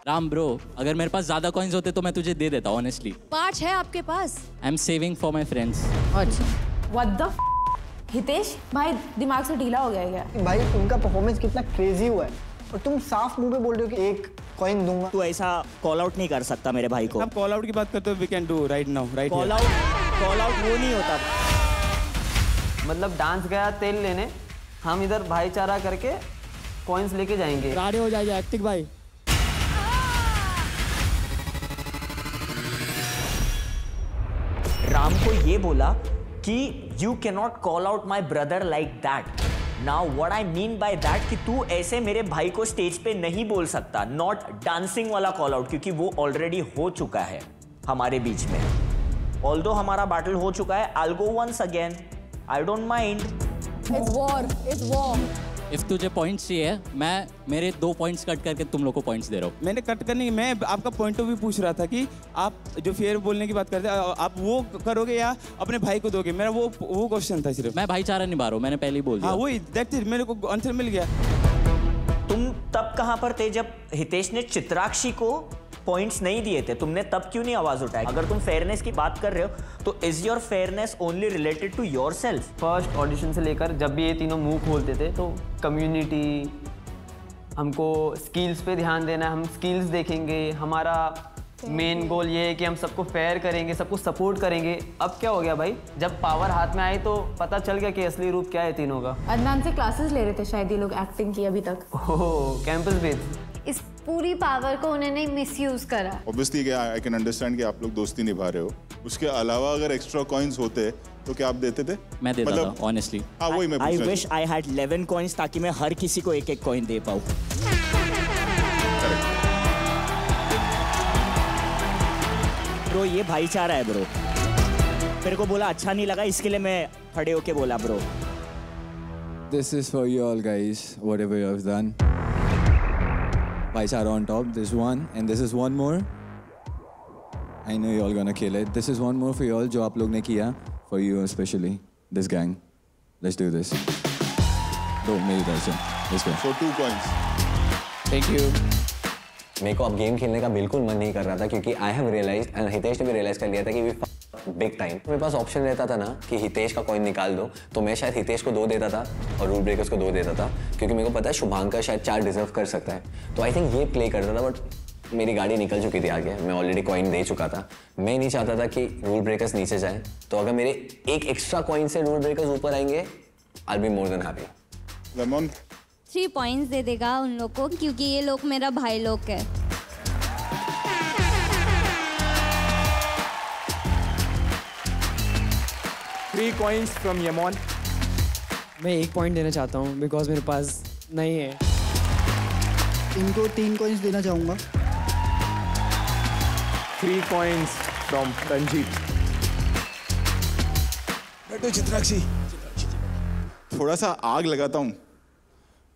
Ram bro, अगर मेरे पास ज्यादा कॉइन्स होते तो मैं तुझे दे देता ऑनेस्टली। 5 है आपके पास? I am saving for my friends. अच्छा, What the हितेश भाई दिमाग से ढीला हो गया क्या? भाई उनका परफॉर्मेंस कितना क्रेजी हुआ है और तुम साफ मुंह पे बोल रहे हो कि एक कॉइन दूंगा। तू ऐसा कॉल आउट नहीं कर सकता मेरे भाई को। आप कॉल आउट की बात करते हो, we can do right now, right. Call out वो नहीं होता। मतलब डांस गया तेल लेने, हम इधर भाईचारा करके कॉइन्स लेके जाएंगे। राड़े हो जाएगा एक्टिव भाई। राम को ये बोला कि you can not call out my brother like that. Now what I mean by that कि तू ऐसे मेरे भाई को स्टेज पे नहीं बोल सकता। नॉट डांसिंग वाला कॉल आउट, क्योंकि वो ऑलरेडी हो चुका है हमारे बीच में। ऑल्दो हमारा बैटल हो चुका है, I will go once again, I don't mind. It's war, it's war. If तुझे पॉइंट्स चाहिए, मैं मेरे 2 पॉइंट्स कट करके तुम लोग को पॉइंट्स दे रहा हूँ। मैंने कट करने की, मैं आपका पॉइंट ऑफ व्यू पूछ रहा था कि आप जो फेयर बोलने की बात करते हैं, आप वो करोगे या अपने भाई को दोगे? मेरा वो क्वेश्चन था सिर्फ। मैं भाईचारा निभा रहा हूँ, मैंने पहले ही बोल दिया। हाँ वही, दैट्स इट, मेरे को आंसर मिल गया। तुम तब कहां पर थे जब हितेश ने चित्राक्षी को पॉइंट्स नहीं दिए थे? तुमने तब क्यों नहीं आवाज उठाई? अगर तुम फेयरनेस की बात कर रहे हो तो is your fairness only related to yourself? First audition से लेकर जब भी ये तीनों मुंह खोलते थे तो कम्युनिटी, हमको स्किल्स पे ध्यान देना है, हम स्किल्स देखेंगे, हमारा मेन गोल ये है कि हम सबको फेयर करेंगे, सबको सपोर्ट करेंगे। अब क्या हो गया भाई, जब पावर हाथ में आई तो पता चल गया कि असली रूप क्या है तीनों का। अदनान से क्लासेस ले रहे थे शायद ये लोग एक्टिंग की अभी तक। ओह, कैंपस बेस। इस पूरी पावर को उन्होंने मिसयूज करा। ऑब्वियसली आई कैन अंडरस्टैंड कि आप लोग दोस्ती निभा रहे हो। उसके अलावा अगर एक्स्ट्रा कॉइन्स होते तो क्या आप देते थे? मैं देता था ऑनेस्टली। हाँ वही मैं I wish I had 11 coins ताकि मैं हर किसी को एक कॉइन दे पाऊँ। ब्रो ये भाईचारा है ब्रो। मेरे को बोला अच्छा नहीं लगा, इसके लिए मैं खड़े होके बोला bro. This is for you all guys, whatever you have done. Baichara on top, this one, and this is one more. I know you all gonna kill it. This is one more for you all, जो आप लोग ने किया, for you especially, this gang. Let's do this. दो मेरी तरफ से, let's go. So 2 coins. Thank you. मेरे को अब गेम खेलने का बिल्कुल मन नहीं कर रहा था क्योंकि I have realise and Hitesh ने भी रियलाइज कर लिया था कि वी बिग टाइम। मेरे पास ऑप्शन रहता था ना कि हितेश का कॉइन निकाल दो, तो मैं शायद हितेश को 2 देता था और रूल ब्रेकर्स को 2 देता था, क्योंकि मेरे को पता है शुभांकर शायद 4 डिजर्व कर सकता है। तो आई थिंक ये प्ले करता था, बट मेरी गाड़ी निकल चुकी थी आगे, मैं ऑलरेडी कॉइन दे चुका था। मैं नहीं चाहता था कि रूल ब्रेकर्स नीचे जाए, तो अगर मेरे एक एक्स्ट्रा कॉइन से रूल ब्रेकर्स ऊपर आएंगे, I will be more than happy. Lemon 3 points दे देगा उन लोग को, क्योंकि ये लोग मेरा भाई लोग है। Three coins from Yamon. मैं 1 पॉइंट देना चाहता हूँ बिकॉज मेरे पास नहीं है। इनको 3 कॉइन्स देना चाहूँगा। 3 coins from Ranjit. बैठो चित्राक्षी, थोड़ा सा आग लगाता हूँ।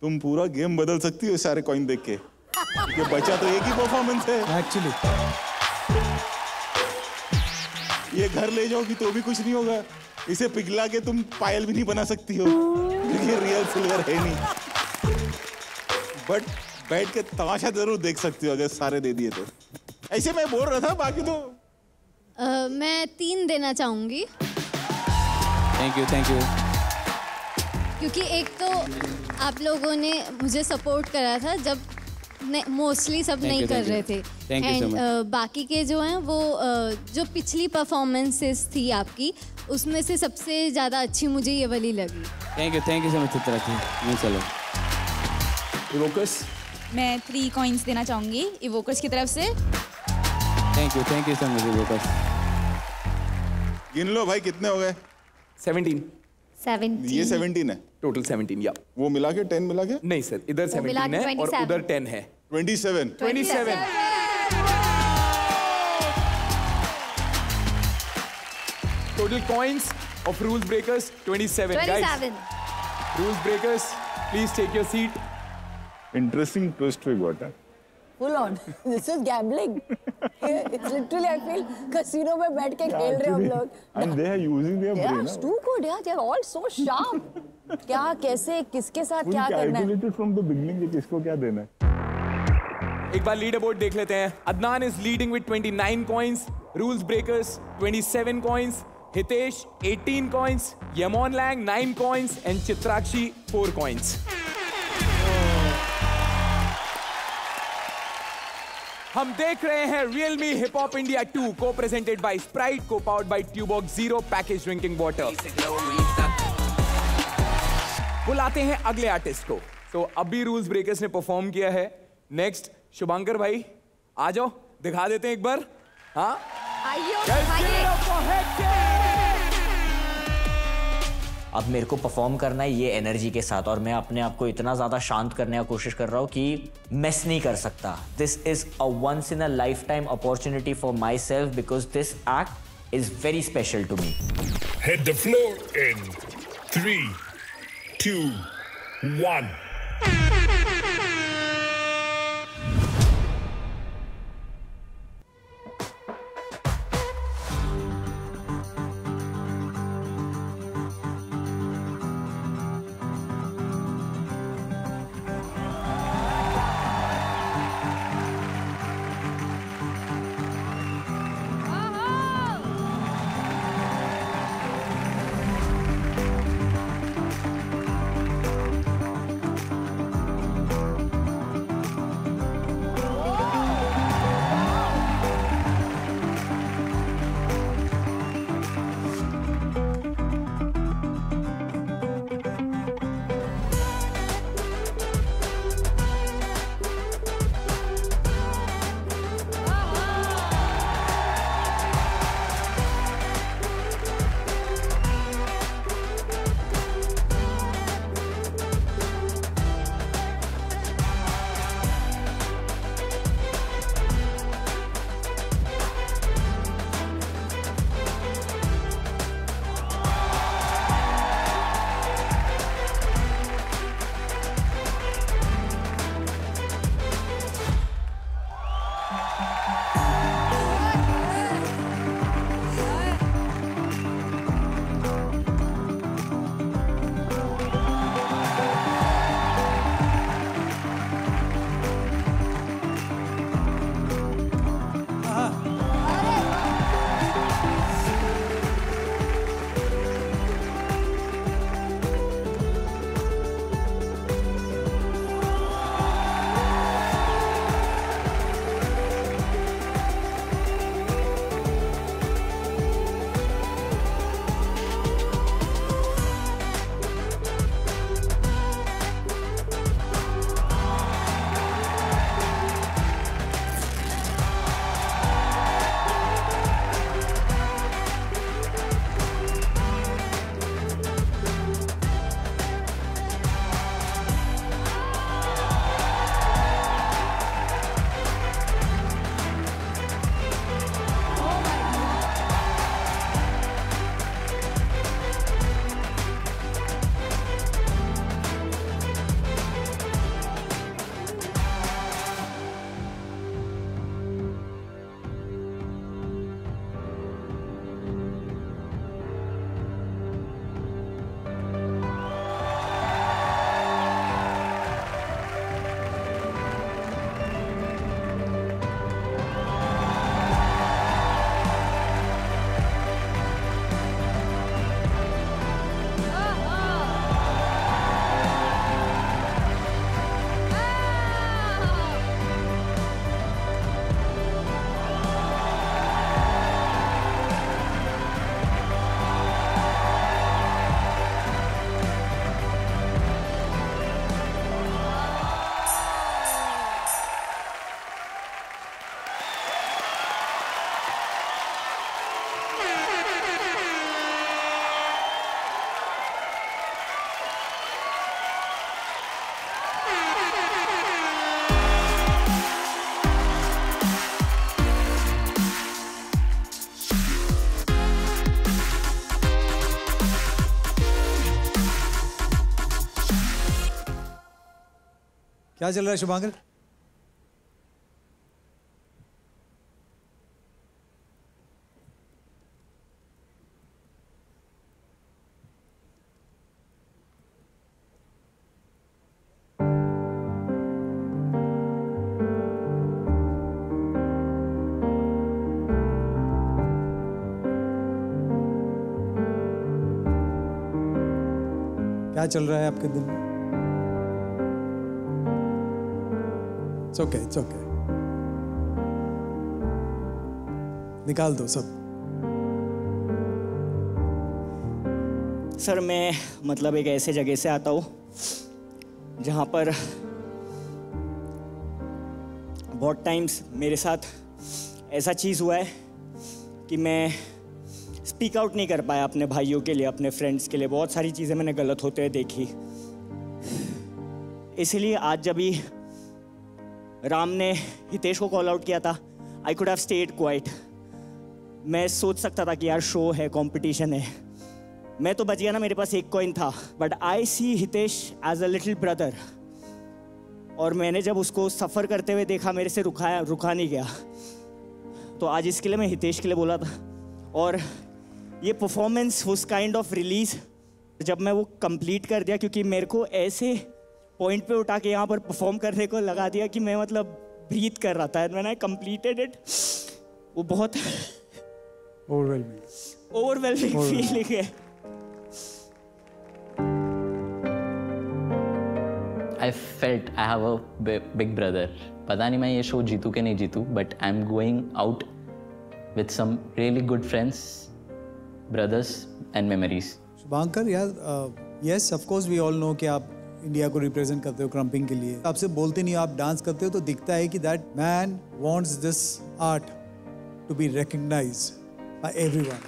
तुम पूरा गेम बदल सकती हो सारे कॉइन देख के। ये बचा तो एक ही परफॉर्मेंस है एक्चुअली। ये घर ले जाओगी तो भी कुछ नहीं होगा। इसे पिघला के तुम पायल भी नहीं बना सकती हो, क्योंकि ये रियल सिल्वर है नहीं। बट बैठ के तमाशा जरूर देख सकती हो अगर सारे दे दिए तो। ऐसे मैं बोल रहा था, बाकी तो मैं 3 देना चाहूंगी। Thank you. क्योंकि एक तो आप लोगों ने मुझे सपोर्ट करा था जब मोस्टली सब नहीं कर रहे थे, एंड बाकी के जो हैं वो जो पिछली परफॉर्मेंसेस थी आपकी, उसमें से सबसे ज़्यादा अच्छी मुझे ये वाली लगी। Thank you so much Chitrakshi. चलो Evokers. मैं 3 कॉइन्स देना चाहूंगी इवोकर्स की तरफ से। Thank you so much Evokers. गिन लो भाई कितने हो गए? 17. 17। ये 17 है Total 17, या वो मिला के 10 मिला के? नहीं सर, इधर 17 है और उधर 10 है। 27। 27. Total coins of rules breakers 27. Guys, rules breakers, please take your seat. Interesting twist we got. Full on. This is gambling. It's literally I feel casino में बैठ के खेल रहे हम लोग. And they are using their brain. They are too good. Yeah, they are all so sharp. क्या, कैसे, किसके साथ क्या करना है? फ्रॉम द बिगिनिंग कि किसको क्या देना है। एक बार लीडर बोर्ड देख लेते हैं। Adnan is leading with 29 coins, rules breakers 27 coins, Hitesh 18 coins, Yamon Lang 9 coins and Chitrakshi 4 coins. हम देख रहे हैं Realme Hip Hop India 2 को प्रेजेंटेड बाय स्प्राइट, को powered by Tubox zero package drinking water. बुलाते हैं अगले आर्टिस्ट को। तो अभी रूल्स ब्रेकर्स ने परफॉर्म किया है। नेक्स्ट शुभांकर भाई आ जाओ, दिखा देते हैं एक बार। हाँ अब मेरे को परफॉर्म करना है ये एनर्जी के साथ, और मैं अपने आप को इतना ज्यादा शांत करने की कोशिश कर रहा हूँ कि मिस नहीं कर सकता। This is a once in a life time opportunity for my self because this act is very special to me. Hit the floor in 3, 2, 1. क्या चल रहा है शुभांकर? क्या चल रहा है आपके दिल में? It's okay, it's okay. निकाल दो सब। सर मैं मतलब एक ऐसे जगह से आता हूँ जहाँ पर बहुत टाइम्स मेरे साथ ऐसा चीज़ हुआ है कि मैं स्पीक आउट नहीं कर पाया अपने भाइयों के लिए, अपने फ्रेंड्स के लिए। बहुत सारी चीज़ें मैंने गलत होते हुए देखी। इसीलिए आज जब भी राम ने हितेश को कॉल आउट किया था, I could have stayed quite. मैं सोच सकता था कि यार शो है, कंपटीशन है, मैं तो बच गया ना, मेरे पास एक कॉइन था। But I see Hitesh as a little brother, और मैंने जब उसको सफ़र करते हुए देखा, मेरे से रुका नहीं गया। तो आज इसके लिए मैं हितेश के लिए बोला था। और ये परफॉर्मेंस उस काइंड ऑफ रिलीज जब मैं वो कंप्लीट कर दिया, क्योंकि मेरे को ऐसे पॉइंट पे उठा के यहाँ पर परफॉर्म करने को लगा दिया कि मैं मतलब ब्रीथ कर रहा था। And when I completed it, वो बहुत ओवरवेलमिंग फीलिंग है। I felt I have a big brother. पता नहीं मैं ये शो जीतूं कि नहीं जीतूं, but I'm going out with some really good friends, brothers and memories. Shubhankar यार, yes of course we all know कि आप इंडिया को रिप्रेजेंट करते हो क्रम्पिंग के लिए। आपसे बोलते नहीं, आप डांस करते हो तो दिखता है कि that man wants this art to be recognized by everyone.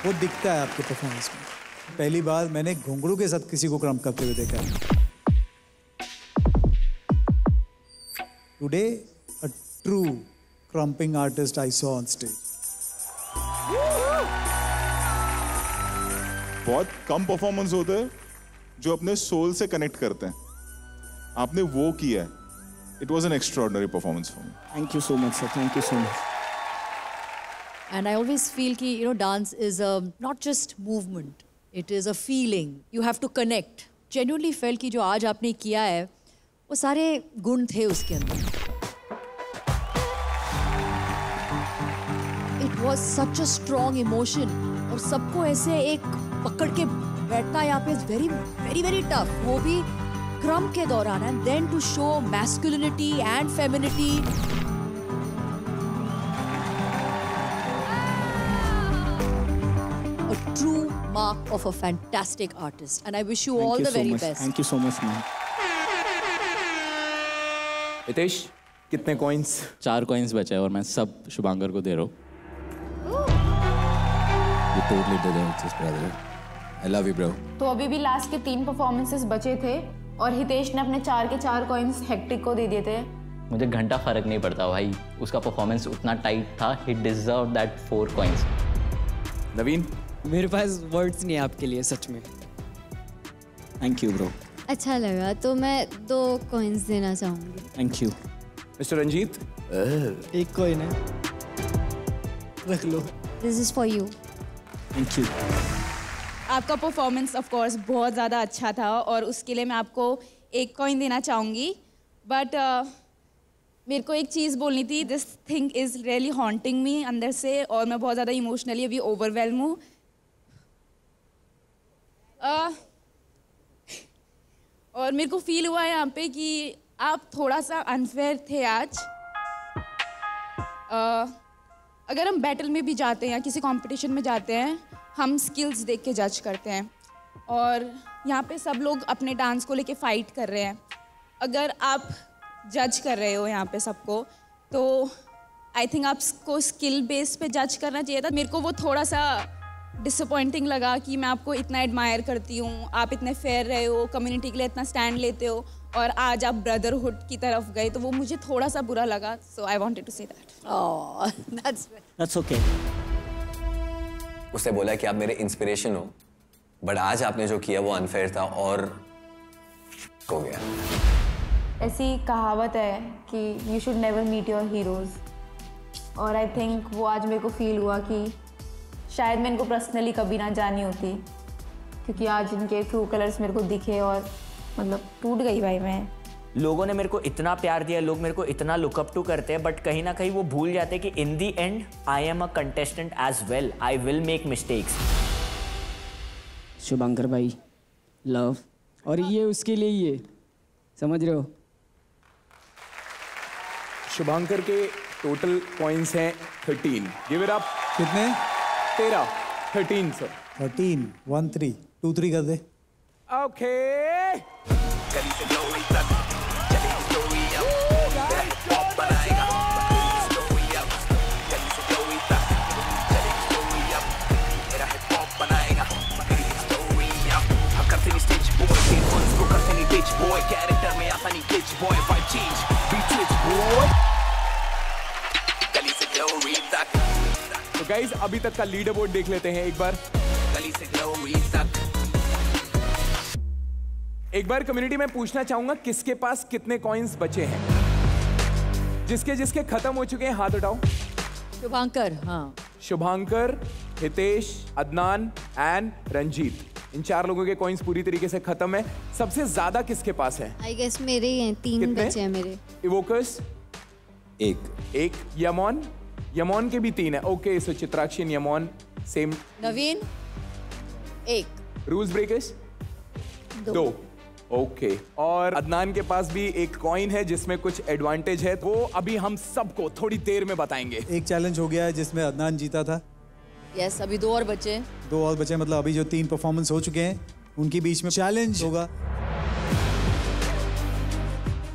वो दिखता है आपके परफॉर्मेंस में। पहली बार मैंने घुंघरू के साथ किसी को क्रम्प करते हुए देखा है। Today, a true crumping artist I saw on stage. बहुत कम परफॉर्मेंस होते हैं जो अपने सोल से कनेक्ट करते हैं। आपने वो किया है। It was an extraordinary performance for me. Thank you so much, sir. Thank you so much. And I always feel कि dance is not just movement. It is a feeling. You have to connect. Genuinely felt कि जो आज आपने किया है, वो सारे गुण थे उसके अंदर। It was such a strong emotion और सबको ऐसे एक पकड़ के बैठना यहाँ पे very very very tough, वो भी क्रम के दौरान। And then to show masculinity and femininity. A true mark of a fantastic artist, and I wish you all the very best. Thank you so much, man. Hitesh, कितने coins? 4 coins बचे हैं और मैं सब शुभांकर को दे रहा हूँ। You totally deserve this, brother. I love you, bro. तो अभी भी लास्ट के 3 परफॉर्मेंसेस बचे थे और हितेश ने अपने 4 के 4 कॉइंस हेक्टिक को दे दिए थे। मुझे घंटा फर्क नहीं पड़ता भाई, उसका परफॉर्मेंस उतना टाइट था। He deserved that 4 coins. नवीन, मेरे पास वर्ड्स नहीं है आपके लिए, सच में। Thank you bro. अच्छा लगा, तो मैं 2 कॉइंस देना चाहूँगी। Thank you. मिस्टर रंजीत, एक कॉइन है, रख लो। This is for you. Thank you. आपका परफॉर्मेंस ऑफ कोर्स बहुत ज़्यादा अच्छा था और उसके लिए मैं आपको 1 कॉइन देना चाहूँगी। बट मेरे को एक चीज़ बोलनी थी। This thing is really haunting me अंदर से, और मैं बहुत ज़्यादा इमोशनली अभी ओवरवेल्म हूँ। और मेरे को फील हुआ है यहाँ पे कि आप थोड़ा सा अनफेयर थे आज। अगर हम बैटल में भी जाते हैं या किसी कंपटीशन में जाते हैं, हम स्किल्स देख के जज करते हैं, और यहाँ पे सब लोग अपने डांस को लेके फाइट कर रहे हैं। अगर आप जज कर रहे हो यहाँ पे सबको, तो आई थिंक आपको स्किल बेस पे जज करना चाहिए था। मेरे को वो थोड़ा सा डिसअपॉइंटिंग लगा कि मैं आपको इतना एडमायर करती हूँ, आप इतने फेयर रहे हो, कम्युनिटी के लिए इतना स्टैंड लेते हो, और आज आप ब्रदरहुड की तरफ गए, तो वो मुझे थोड़ा सा बुरा लगा। So I wanted to say that. That's okay. उसने बोला कि आप मेरे इंस्पिरेशन हो, बट आज आपने जो किया वो अनफेयर था और हो गया। ऐसी कहावत है कि you should never meet your heroes, और आई थिंक वो आज मेरे को फील हुआ कि शायद मैं इनको पर्सनली कभी ना जानी होती, क्योंकि आज इनके ट्रू कलर्स मेरे को दिखे और मतलब टूट गई भाई मैं। लोगों ने मेरे को इतना प्यार दिया, लोग मेरे को इतना लुकअप टू करते हैं, बट कहीं ना कहीं वो भूल जाते हैं कि in the end I am a contestant as well, I will make mistakes. Shubhankar भाई, लव, और ये उसके लिए ही है, समझ रहे हो? शुभांकर के टोटल पॉइंट्स हैं 13। Give it up. कितने? 13। 13 सर। 13, 1 3 2 3 कर दे। ओके। तो गाइस अभी तक का लीडर बोर्ड देख लेते हैं एक बार। एक बार कम्युनिटी में पूछना चाहूंगा किसके पास कितने कॉइन्स बचे हैं। जिसके जिसके खत्म हो चुके हैं हाथ उठाओ। शुभांकर, हाँ। शुभांकर, हितेश, अदनान एंड रंजीत, इन 4 लोगों के कॉइन्स पूरी तरीके से खत्म है। सबसे ज्यादा किसके पास है? आई गेस मेरे ही हैं, 3 बचे हैं मेरे। इवोकर्स? एक। यमोन के भी 3 है। Okay, so Chitrakshi and Yamon same. Naveen 1। Rules breakers 2। Okay, और अदनान के पास भी एक कॉइन है जिसमें कुछ एडवांटेज है, वो अभी हम सबको थोड़ी देर में बताएंगे। एक चैलेंज हो गया है जिसमें अदनान जीता था। यस, अभी 2 और बचे। 2 और बचे, मतलब अभी जो 3 परफॉर्मेंस हो चुके हैं उनके बीच में चैलेंज होगा।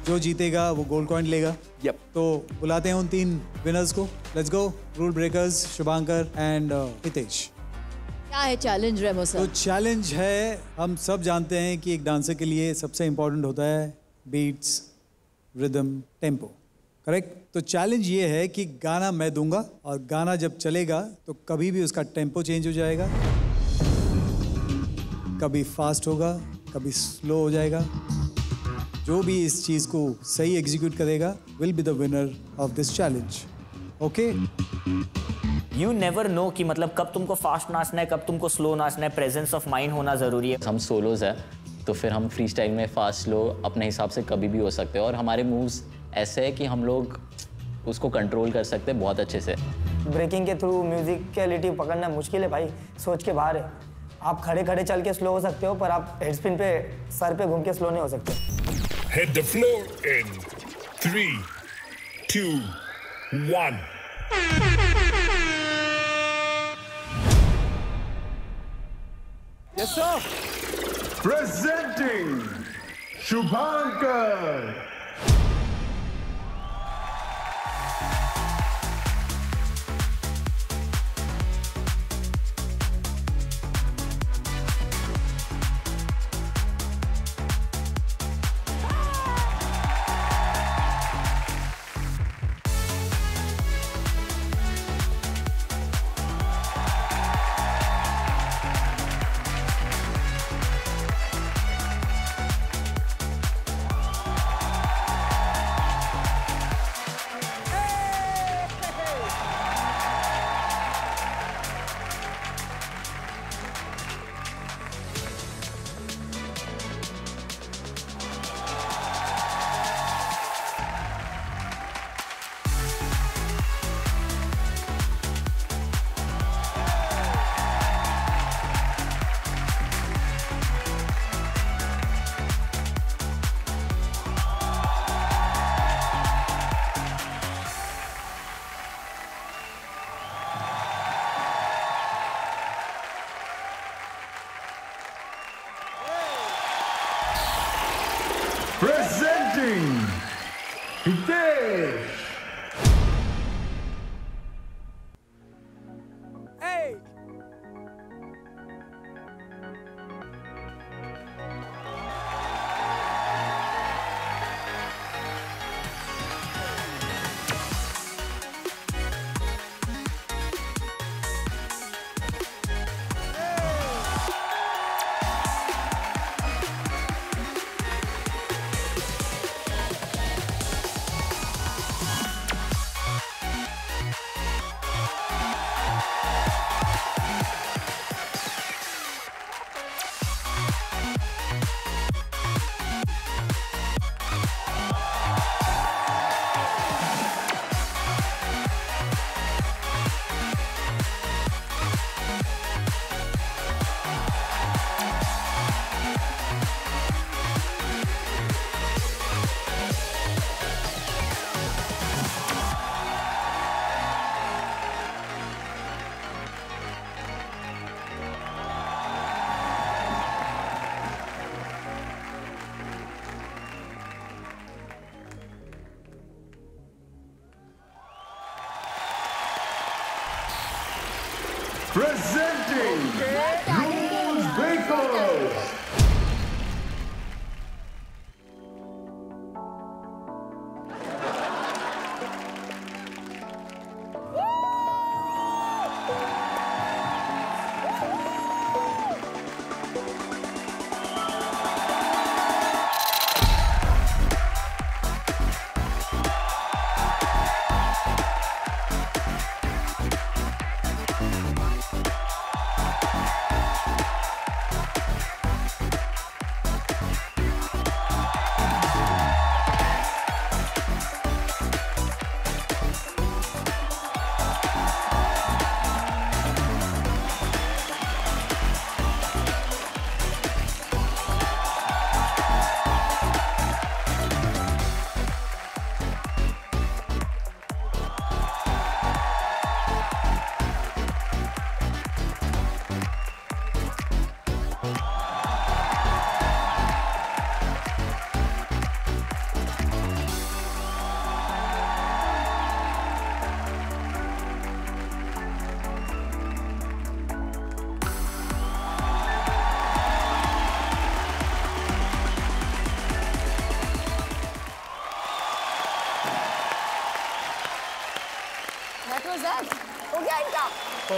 जो जीतेगा वो गोल्ड कॉइन लेगा। यप। तो बुलाते हैं उन 3 विनर्स को। Let's go. Rule breakers, Shubhankar and Hitesh. क्या है चैलेंज रेमो सर? तो चैलेंज है, हम सब जानते हैं कि एक डांसर के लिए सबसे इंपॉर्टेंट होता है बीट्स, रिदम, टेम्पो, करेक्ट? तो चैलेंज ये है कि गाना मैं दूंगा और गाना जब चलेगा तो कभी भी उसका टेम्पो चेंज हो जाएगा, कभी फास्ट होगा, कभी स्लो हो जाएगा। जो भी इस चीज़ को सही एग्जीक्यूट करेगा will be the winner of this challenge. Okay? You never know कि मतलब कब तुमको फास्ट नाचना है, कब तुमको स्लो नाचना है। प्रेजेंस ऑफ माइंड होना ज़रूरी है। हम सोलोज है तो फिर हम फ्री स्टाइल में फास्ट स्लो अपने हिसाब से कभी भी हो सकते हैं, और हमारे मूव्स ऐसे है कि हम लोग उसको कंट्रोल कर सकते हैं बहुत अच्छे से। ब्रेकिंग के थ्रू म्यूजिकलिटी पकड़ना मुश्किल है भाई, सोच के बाहर है। आप खड़े खड़े चल के स्लो हो सकते हो, पर आप हेड स्पिन पे सर पे घूम के स्लो नहीं हो सकते। Hit the floor in 3, 2, 1. Yes, sir. Presenting Shubhankar. Presenting Hitesh. Hey!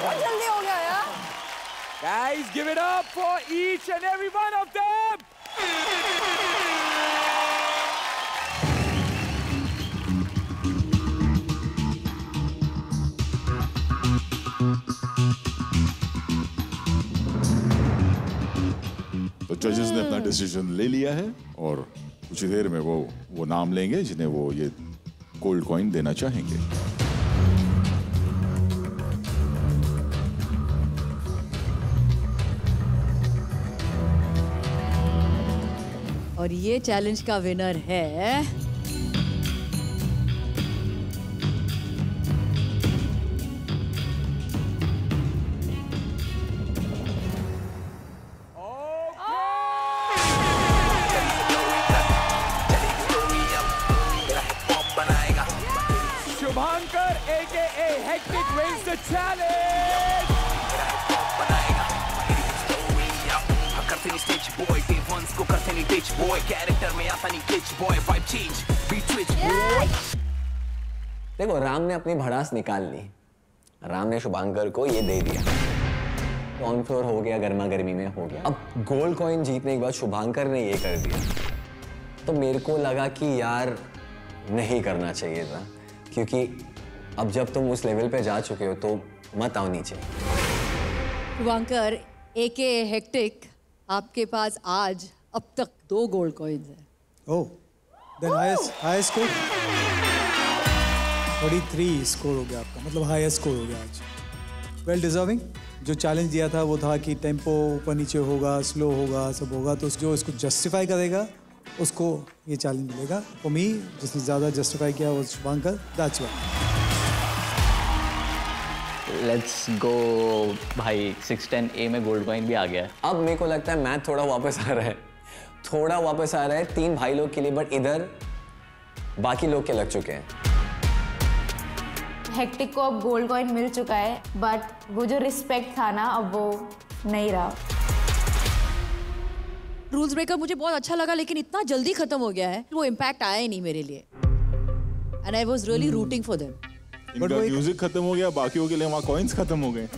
बहुत जल्दी हो गया यार। Guys, give it up for each and every one of them. तो जजेस ने अपना डिसीजन ले लिया है और कुछ ही देर में वो नाम लेंगे जिन्हें वो ये गोल्ड कॉइन देना चाहेंगे। और ये चैलेंज का विनर है Shubhankar, aka Hectic, wins the challenge. देखो राम ने अपनी भड़ास निकाल ली, राम ने शुभांकर को ये दे दिया, ऑन फ्लोर हो गया, गर्मा गर्मी में हो गया। अब गोल्ड कॉइन जीतने के बाद शुभांकर ने ये कर दिया, तो मेरे को लगा कि यार नहीं करना चाहिए था, क्योंकि अब जब तुम उस लेवल पे जा चुके हो तो मत आओ नीचे। शुभांकर एके हेक्टिक, आपके पास आज अब तक 2 गोल्ड कॉइन्स हैं। ओह, देन हाईएस्ट स्कोर 43 स्कोर हो गया आपका, मतलब हाईएस्ट स्कोर हो गया आज। Well deserving. जो चैलेंज दिया था वो था कि टेम्पो ऊपर नीचे होगा, स्लो होगा, सब होगा, तो जो इसको जस्टिफाई करेगा उसको ये चैलेंज मिलेगा। फॉर मी जिसने ज़्यादा जस्टिफाई किया वो Shubhankar, that's why. Let's go भाई, 610A में गोल्ड कॉइन भी आ गया है। अब मेरे को लगता है मैथ थोड़ा वापस आ रहा है, थोड़ा वापस आ रहा है 3 भाई लोग के लिए, बट इधर बाकी लोग के लग चुके हैं। हेक्टिक को अब गोल्ड कॉइन मिल चुका है, बट वो जो रिस्पेक्ट था ना अब वो नहीं रहा। रूल्स ब्रेकर मुझे बहुत अच्छा लगा, लेकिन इतना जल्दी खत्म हो गया है, वो इम्पैक्ट आया ही नहीं मेरे लिए। And I was really rooting for them. इनका म्यूजिक खत्म हो गया, बाकियों के लिए वहाँ कॉइन्स खत्म हो गए।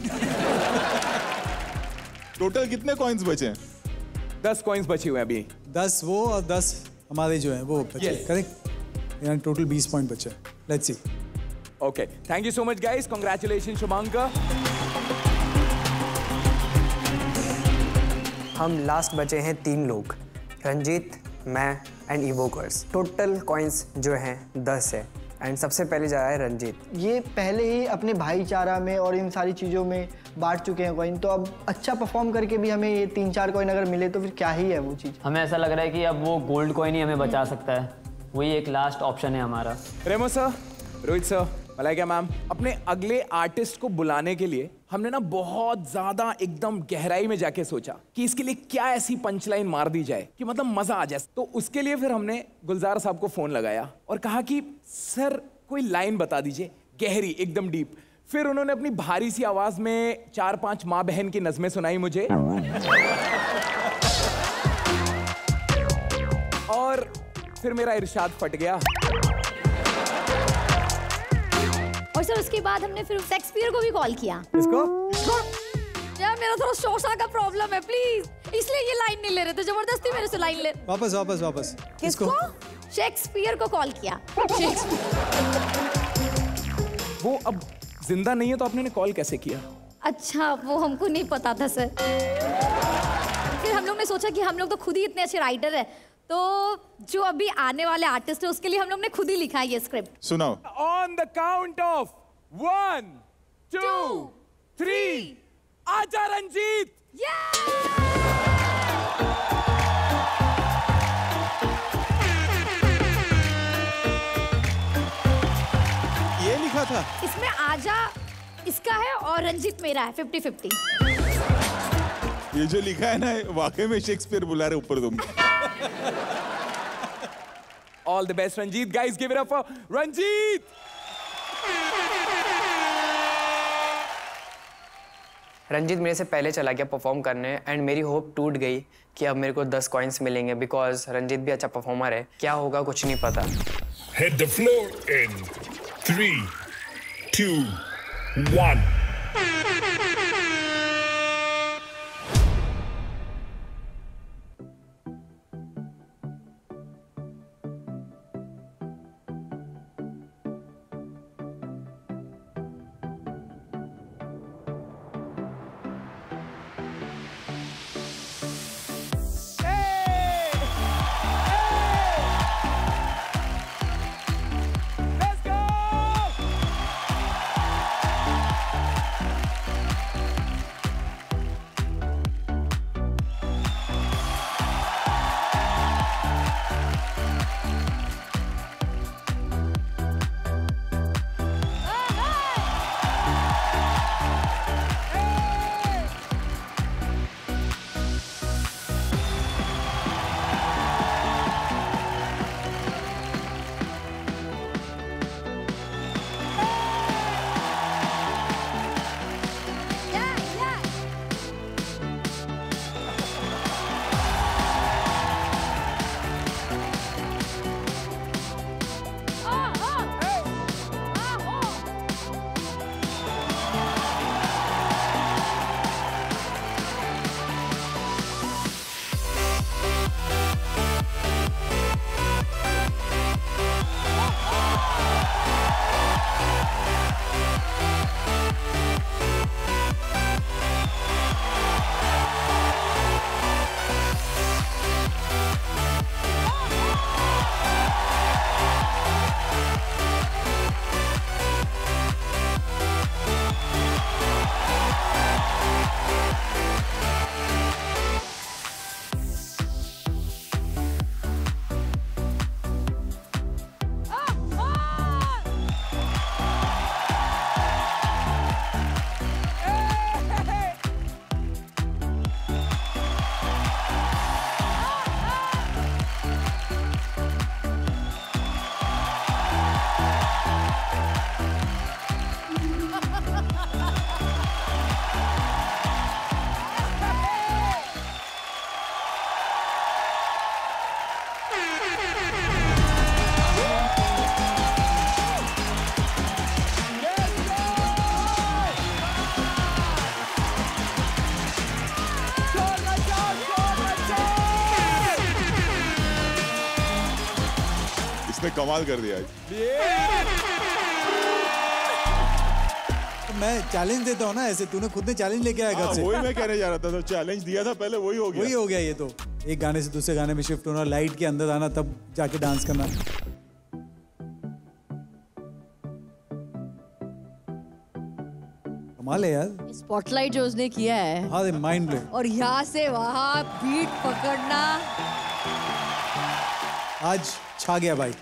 टोटल कितने कॉइन्स बचे हैं? 10 कॉइन्स बचे हुए हैं अभी। 10 वो और 10 हमारे जो हैं वो बचे, करेक्ट? यहाँ टोटल 20 पॉइंट बचे। Let's see. Okay, thank you so much guys, congratulation Shubhankar. हम लास्ट बचे हैं 3 लोग, रंजीत, मैं एंड इवोकर्स। टोटल कॉइन्स जो हैं 10 है, एंड सबसे पहले जा रहा है रंजीत। ये पहले ही अपने भाईचारा में और इन सारी चीज़ों में बांट चुके हैं कॉइन, तो अब अच्छा परफॉर्म करके भी हमें ये 3-4 कॉइन अगर मिले तो फिर क्या ही है वो चीज़। हमें ऐसा लग रहा है कि अब वो गोल्ड कॉइन ही हमें बचा सकता है, वही एक लास्ट ऑप्शन है हमारा। Remo sir, Rohit sir, Malaika ma'am, अपने अगले आर्टिस्ट को बुलाने के लिए हमने ना बहुत ज्यादा एकदम गहराई में जाके सोचा कि इसके लिए क्या ऐसी पंचलाइन मार दी जाए कि मतलब मजा आ जाए। तो उसके लिए फिर हमने गुलजार साहब को फोन लगाया और कहा कि सर कोई लाइन बता दीजिए गहरी, एकदम डीप। फिर उन्होंने अपनी भारी सी आवाज में 4-5 माँ बहन की नज़में सुनाई मुझे और फिर मेरा इरशाद फट गया। और सर उसके बाद हमने फिर शेक्सपियर को भी कॉल किया। किसको? यार मेरा थोड़ा शोषा का प्रॉब्लम है, प्लीज, इसलिए ये लाइन नहीं ले रहे थे, जबरदस्ती मेरे से लाइन ले। वापस। किसको? शेक्सपियर को कॉल किया। वो अब जिंदा नहीं है तो आपने कॉल कैसे किया? अच्छा, वो हमको नहीं पता था सर। फिर हम लोग ने सोचा कि हम लोग तो खुद ही इतने अच्छे राइटर है, तो जो अभी आने वाले आर्टिस्ट है उसके लिए हम लोग ने खुद ही लिखा है ये स्क्रिप्ट। सुनाओ। ऑन द काउंट ऑफ 1, 2, 3, आजा रंजीत। ये लिखा था इसमें, आजा इसका है और रंजीत मेरा है, 50-50। ये जो लिखा है ना वाकई में शेक्सपियर बुला रहे ऊपर तुम। All the best, Ranjit. Guys, give it up for Ranjit! Ranjit मेरे से पहले चला गया परफॉर्म करने, एंड मेरी होप टूट गई कि अब मेरे को 10 कॉइन्स मिलेंगे, बिकॉज रंजीत भी अच्छा परफॉर्मर है। क्या होगा कुछ नहीं पता। Hit the floor in 3, 2, 1. आपने कमाल कर दिया आज। मैं चैलेंज देता हूँ ना, ऐसे तूने खुद ने चैलेंज लेके आया घर से। वही मैं कहने जा रहा था, तो चैलेंज दिया था पहले, वही हो गया। वही हो गया ये तो। एक गाने से दूसरे गाने में शिफ्ट होना, लाइट के अंदर आना, तब जाके डांस करना। कमाल है यार। स्पॉटलाइट जो उसने किया है, हाँ माइंड ब्लोइंग। और यहाँ से वहाँ बीट पकड़ना, आज छा गया भाई।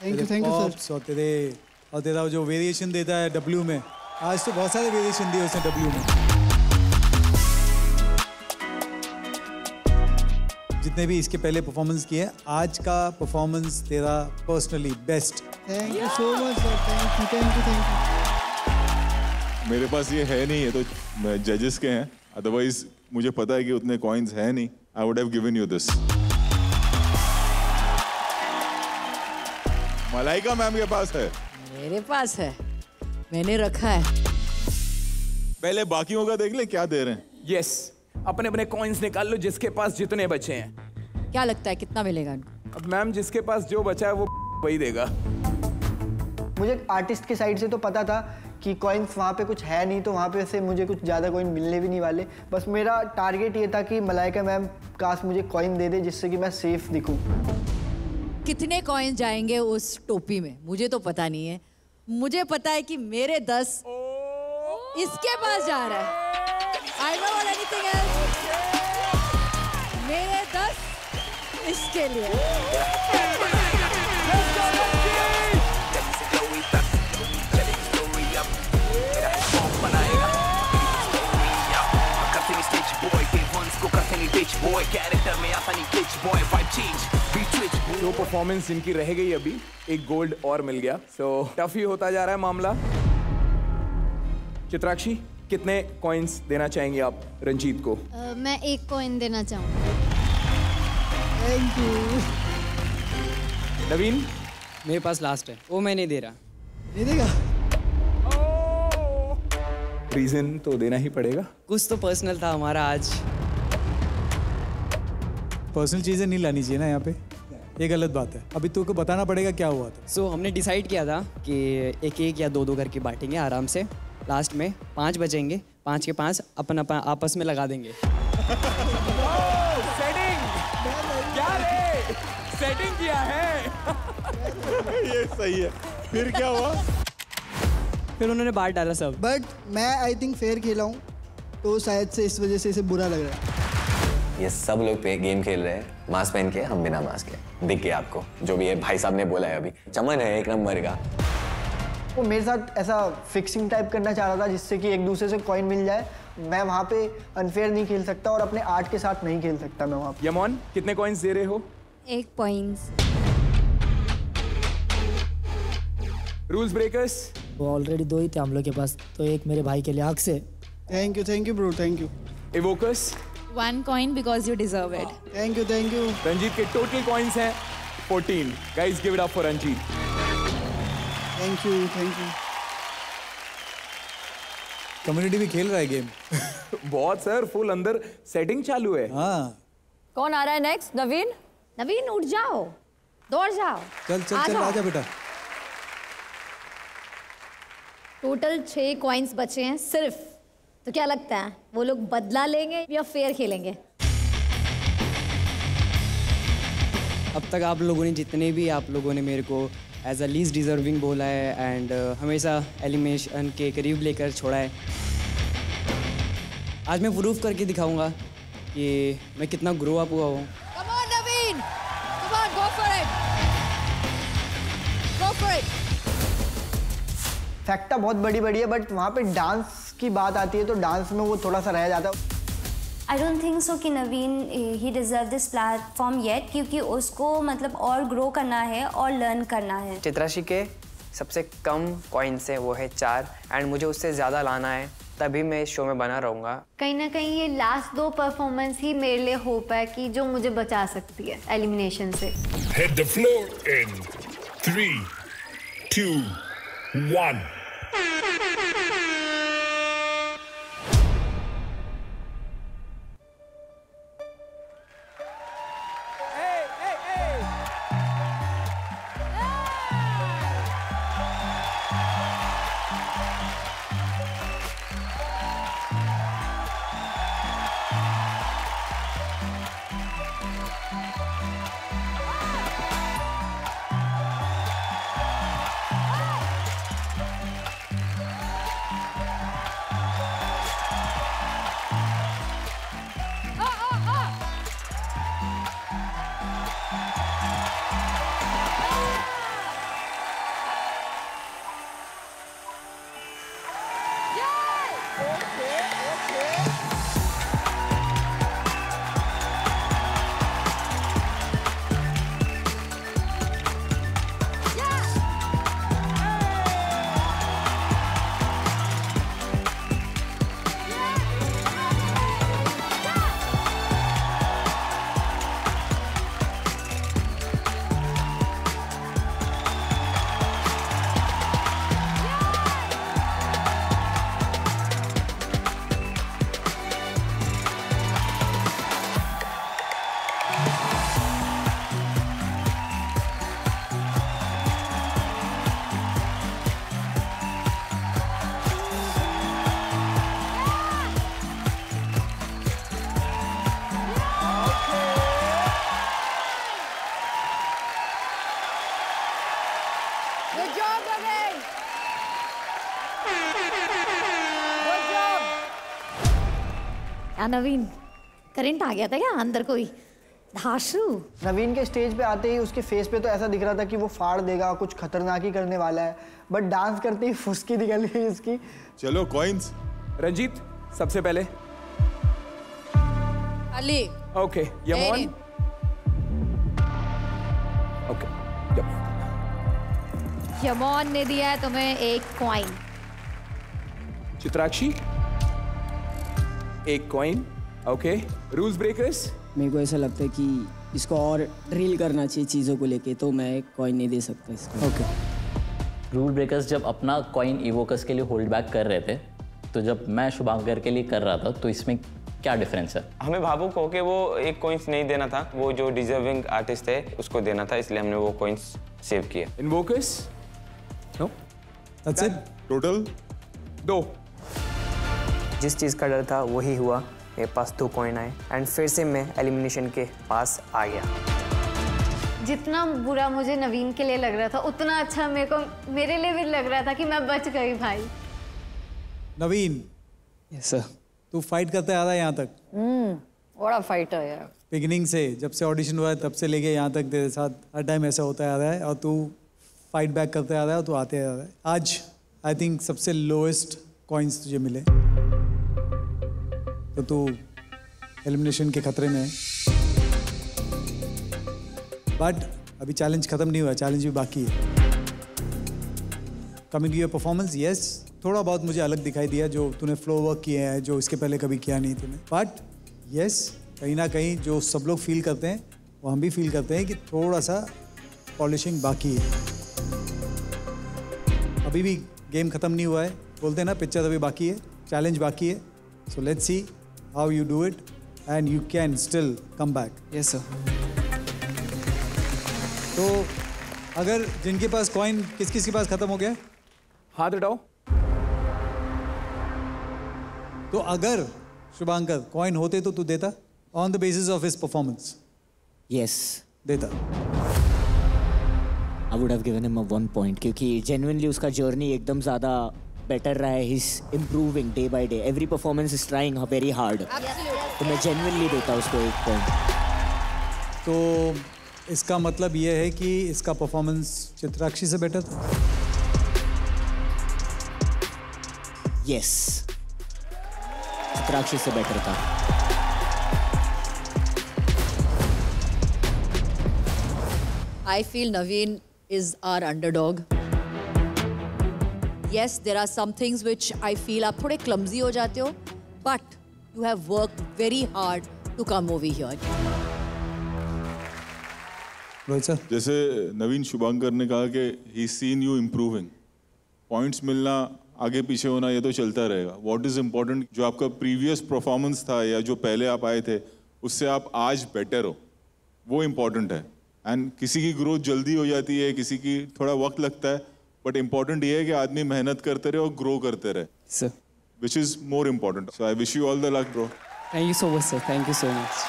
Thank you sir. और तेरा जो वेरिएशन देता है डब्ल्यू में, आज तो बहुत सारे वेरिएशन दिए उसने डब्ल्यू में। जितने भी इसके पहले परफॉर्मेंस किए, आज का परफॉर्मेंस तेरा personally best. Thank you so much sir. Thank you. मेरे पास ये है नहीं, ये तो जजेस के हैं, अदरवाइज मुझे पता है कि उतने कॉइन्स है नहीं। आई would have given you this. Malaika ma'am के पास है, मेरे पास है, मैंने रखा है। पहले बाकियों का देख ले क्या दे रहे हैं। यस, अपने अपने कॉइन्स निकाल लो, जिसके पास जितने बचे हैं। क्या लगता है कितना मिलेगा इनको? अब मैम जिसके पास जो बचा है वो वही देगा। मुझे आर्टिस्ट की साइड से तो पता था कि कॉइन्स वहाँ पे कुछ है नहीं, तो वहाँ पे से मुझे कुछ ज़्यादा कॉइन मिलने भी नहीं वाले। बस मेरा टारगेट ये था कि मलाइका मैम काश मुझे कॉइन दे दे, जिससे कि मैं सेफ दिखूँ। कितने कॉइन जाएंगे उस टोपी में मुझे तो पता नहीं है। मुझे पता है कि मेरे 10 इसके पास जा रहा है। I don't want anything else. मेरे 10 इसके लिए। जो परफॉर्मेंस इनकी रह गई अभी, एक गोल्ड और मिल गया, सो टफ ही होता जा रहा है मामला। चित्राक्षी, कितने कॉइन्स देना चाहेंगे आप रंजीत को? मैं 1 कॉइन देना चाहूँगा। Thank you. नवीन? मेरे पास लास्ट है, वो मैं नहीं दे रहा। नहीं देगा? रीजन तो देना ही पड़ेगा। कुछ तो पर्सनल था हमारा आज। पर्सनल चीजें नहीं लानी चाहिए ना यहाँ पे, ये गलत बात है। अभी तुमको बताना पड़ेगा क्या हुआ था। सो हमने डिसाइड किया था कि एक या दो करके बांटेंगे आराम से। लास्ट में 5 बचेंगे, 5 के 5 अपन आपस में लगा देंगे। सेटिंग क्या रे? सेटिंग किया है। ये सही है। फिर क्या हुआ? फिर उन्होंने बांट डाला सब। बट मैं आई थिंक फेयर खेला हूँ, तो शायद से इस वजह से इसे बुरा लग रहा है। ये सब लोग पे गेम खेल रहे हैं मास्क पहन के, हम बिना मास्क के। दिख गया आपको जो भी है, भाई साहब ने बोला है अभी। चमन है एक नंबर का। वो मेरे साथ ऐसा फिक्सिंग टाइप करना चाह रहा था, जिससे कि एक दूसरे से कॉइन मिल जाए। मैं वहाँ पे अनफेयर नहीं खेल सकता और अपने आर्ट के साथ नहीं खेल सकता मैं वहाँ पे। यमोन, कितने कॉइन्स दे रहे हो? 1 पॉइंट्स। Rules breakers? वो ऑलरेडी 2 ही थे हम लोग के पास, तो एक मेरे भाई के लिए आग से। Thank you bro, thank you. Evokers? 1 coin because you deserve it. Thank you. Ranjit के टोटल कॉइन्स हैं 14। Guys give it up for Ranjit. Thank you. Community भी खेल रहा है गेम। बहुत सर, फुल अंदर सेटिंग चालू है। हाँ। कौन आ रहा है नेक्स्ट? नवीन? नवीन उठ जाओ, दौड़ जाओ। चल आजा बेटा। टोटल 6 कॉइन्स बचे हैं सिर्फ। तो क्या लगता है वो लोग बदला लेंगे या फेयर खेलेंगे? अब तक आप लोगों ने जितने भी आप लोगों ने मेरे को एज अ लीस्ट डिजर्विंग बोला है एंड हमेशा एलिमिनेशन के करीब लेकर छोड़ा है। आज मैं प्रूफ करके दिखाऊंगा कि मैं कितना ग्रो अप हुआ हूँ। Come on, Naveen! Come on, go for it! Go for it! फैक्टा बहुत बड़ी है, बट वहाँ पे डांस की बात आती है तो डांस में वो थोड़ा सा रह जाता है। I don't think so कि नवीन he deserve this platform yet, क्योंकि उसको मतलब और ग्रो करना है और लर्न करना है। चित्राक्षी के सबसे कम कॉइन्स हैं, वो है 4 एंड मुझे उससे ज़्यादा लाना है, तभी मैं इस शो में बना रहूँगा। कहीं ना कहीं ये लास्ट 2 परफॉर्मेंस ही मेरे लिए होप है कि जो मुझे बचा सकती है एलिमिनेशन से। Hit the floor in 3, 2, 1. क्या नवीन, करंट आ गया था क्या अंदर कोई? धाशु नवीन के स्टेज पे आते ही उसके फेस पे तो ऐसा दिख रहा था कि वो फाड़ देगा, कुछ खतरनाक ही करने वाला है, बट डांस करते ही फुसकी निकल गई इसकी। चलो कॉइंस। रंजीत सबसे पहले। अली। ओके यमोन। ओके यमोन ने दिया है तुम्हें एक कॉइन। चित्राक्षी एक कॉइन। Okay rules breakers. मेरे को ऐसा लगता है कि इसको और ड्रिल करना चाहिए चीज़ों को लेके, तो मैं कॉइन नहीं दे सकता इसको। ओके रूल ब्रेकर्स जब अपना कॉइन इवोकस के लिए होल्ड बैक कर रहे थे, तो जब मैं शुभांकर के लिए कर रहा था, तो इसमें क्या डिफरेंस है? हमें भावुक होके वो एक कॉइन्स नहीं देना था, वो जो डिजर्विंग आर्टिस्ट है उसको देना था, इसलिए हमने वो कॉइन्स सेव किया। इन्वोकस नो दैट्स इट। टोटल 2। जिस चीज़ का डर था वही हुआ, मेरे पास 2 कॉइन आए एंड फिर से मैं एलिमिनेशन के पास आ गया। जितना बुरा मुझे नवीन के लिए लग रहा था, उतना अच्छा मेरे लिए भी लग रहा था कि मैं बच गई भाई। नवीन। Yes sir. तू फाइट करते आ रहा है यहाँ तक? बड़ा फाइटर यार। बिगिनिंग से, जब से ऑडिशन हुआ है तब से लेके यहाँ तक तेरे साथ हर टाइम ऐसा होता आ रहा है और तू फाइट बैक करते आ रहा है और तू आते आ रहा है। आज आई थिंक सबसे लोएस्ट कॉइन्स तुझे मिले, तो तू एलिमिनेशन के खतरे में है। बट अभी चैलेंज खत्म नहीं हुआ, चैलेंज भी बाकी है। Coming to your performance, yes थोड़ा बहुत मुझे अलग दिखाई दिया, जो तूने फ्लो वर्क किया है जो इसके पहले कभी किया नहीं तूने। बट यस कहीं ना कहीं जो सब लोग फील करते हैं वो हम भी फील करते हैं कि थोड़ा सा पॉलिशिंग बाकी है। अभी भी गेम खत्म नहीं हुआ है, बोलते हैं ना पिक्चर अभी बाकी है, चैलेंज बाकी है। So let's see how you do it and you can still come back. Yes sir. तो अगर जिनके पास कॉइन किस किस के पास खत्म हो गया, हाथ उठाओ। तो अगर शुभांकर कॉइन होते तो तू देता on the basis of his performance? Yes देता। I would have given him 1 point, क्योंकि जेन्युइनली उसका जर्नी एकदम ज़्यादा बेटर रहा है। He is improving day by day, every performance is trying very hard. तो मैं जेन्युइनली देता उसको 1 पॉइंट। तो इसका मतलब ये है कि इसका परफॉर्मेंस चित्राक्षी से बेटर था? यस चित्राक्षी से बेटर था। I feel Naveen is our underdog. Yes, there are some things which I feel आप थोड़े clumsy हो जाते हो, but you have worked very hard to come over here. Rohit sir, जैसे नवीन शुभांकर ने कहा कि ही सीन यू इम्प्रूविंग, पॉइंट्स मिलना आगे पीछे होना ये तो चलता रहेगा। व्हाट इज इम्पोर्टेंट, जो आपका प्रीवियस परफॉर्मेंस था या जो पहले आप आए थे उससे आप आज बेटर हो, वो इम्पोर्टेंट है। एंड किसी की ग्रोथ जल्दी हो जाती है, किसी की थोड़ा वक्त लगता है, बट इम्पोर्टेंट ये है कि आदमी मेहनत करते रहे और ग्रो करते रहे, sir, which is more important. So I wish you all the luck bro. Thank you so much sir, thank you so much.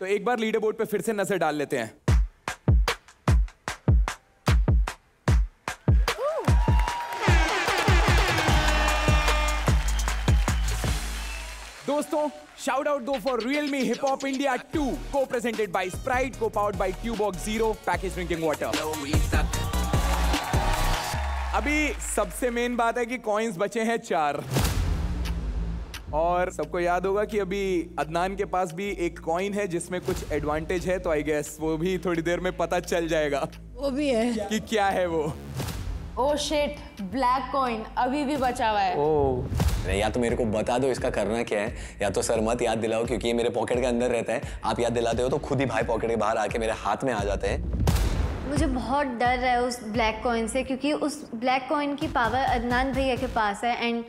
तो एक बार लीडर बोर्ड पे फिर से नजर डाल लेते हैं। दोस्तों शाउट आउट दो for Realme Hip Hop India 2 co-presented by Sprite, co-powered by Qbox Zero packaged drinking water। अभी सबसे मेन बात है कि कॉइन्स बचे हैं 4 और सबको याद होगा कि अभी अदनान के पास भी एक कॉइन है जिसमें कुछ एडवांटेज है, तो आई गेस वो भी थोड़ी देर में पता चल जाएगा वो भी है कि क्या है वो। ओह शिट, ब्लैक कॉइन अभी भी बचा हुआ है। अरे या तो मेरे को बता दो इसका करना क्या है, या तो सर मत याद दिलाओ क्योंकि ये मेरे पॉकेट के अंदर रहता है। आप याद दिलाते हो तो खुद ही भाई पॉकेट के बाहर आके मेरे हाथ में आ जाते हैं। मुझे बहुत डर है उस ब्लैक कॉइन से, क्योंकि उस ब्लैक कॉइन की पावर अदनान भैया के पास है एंड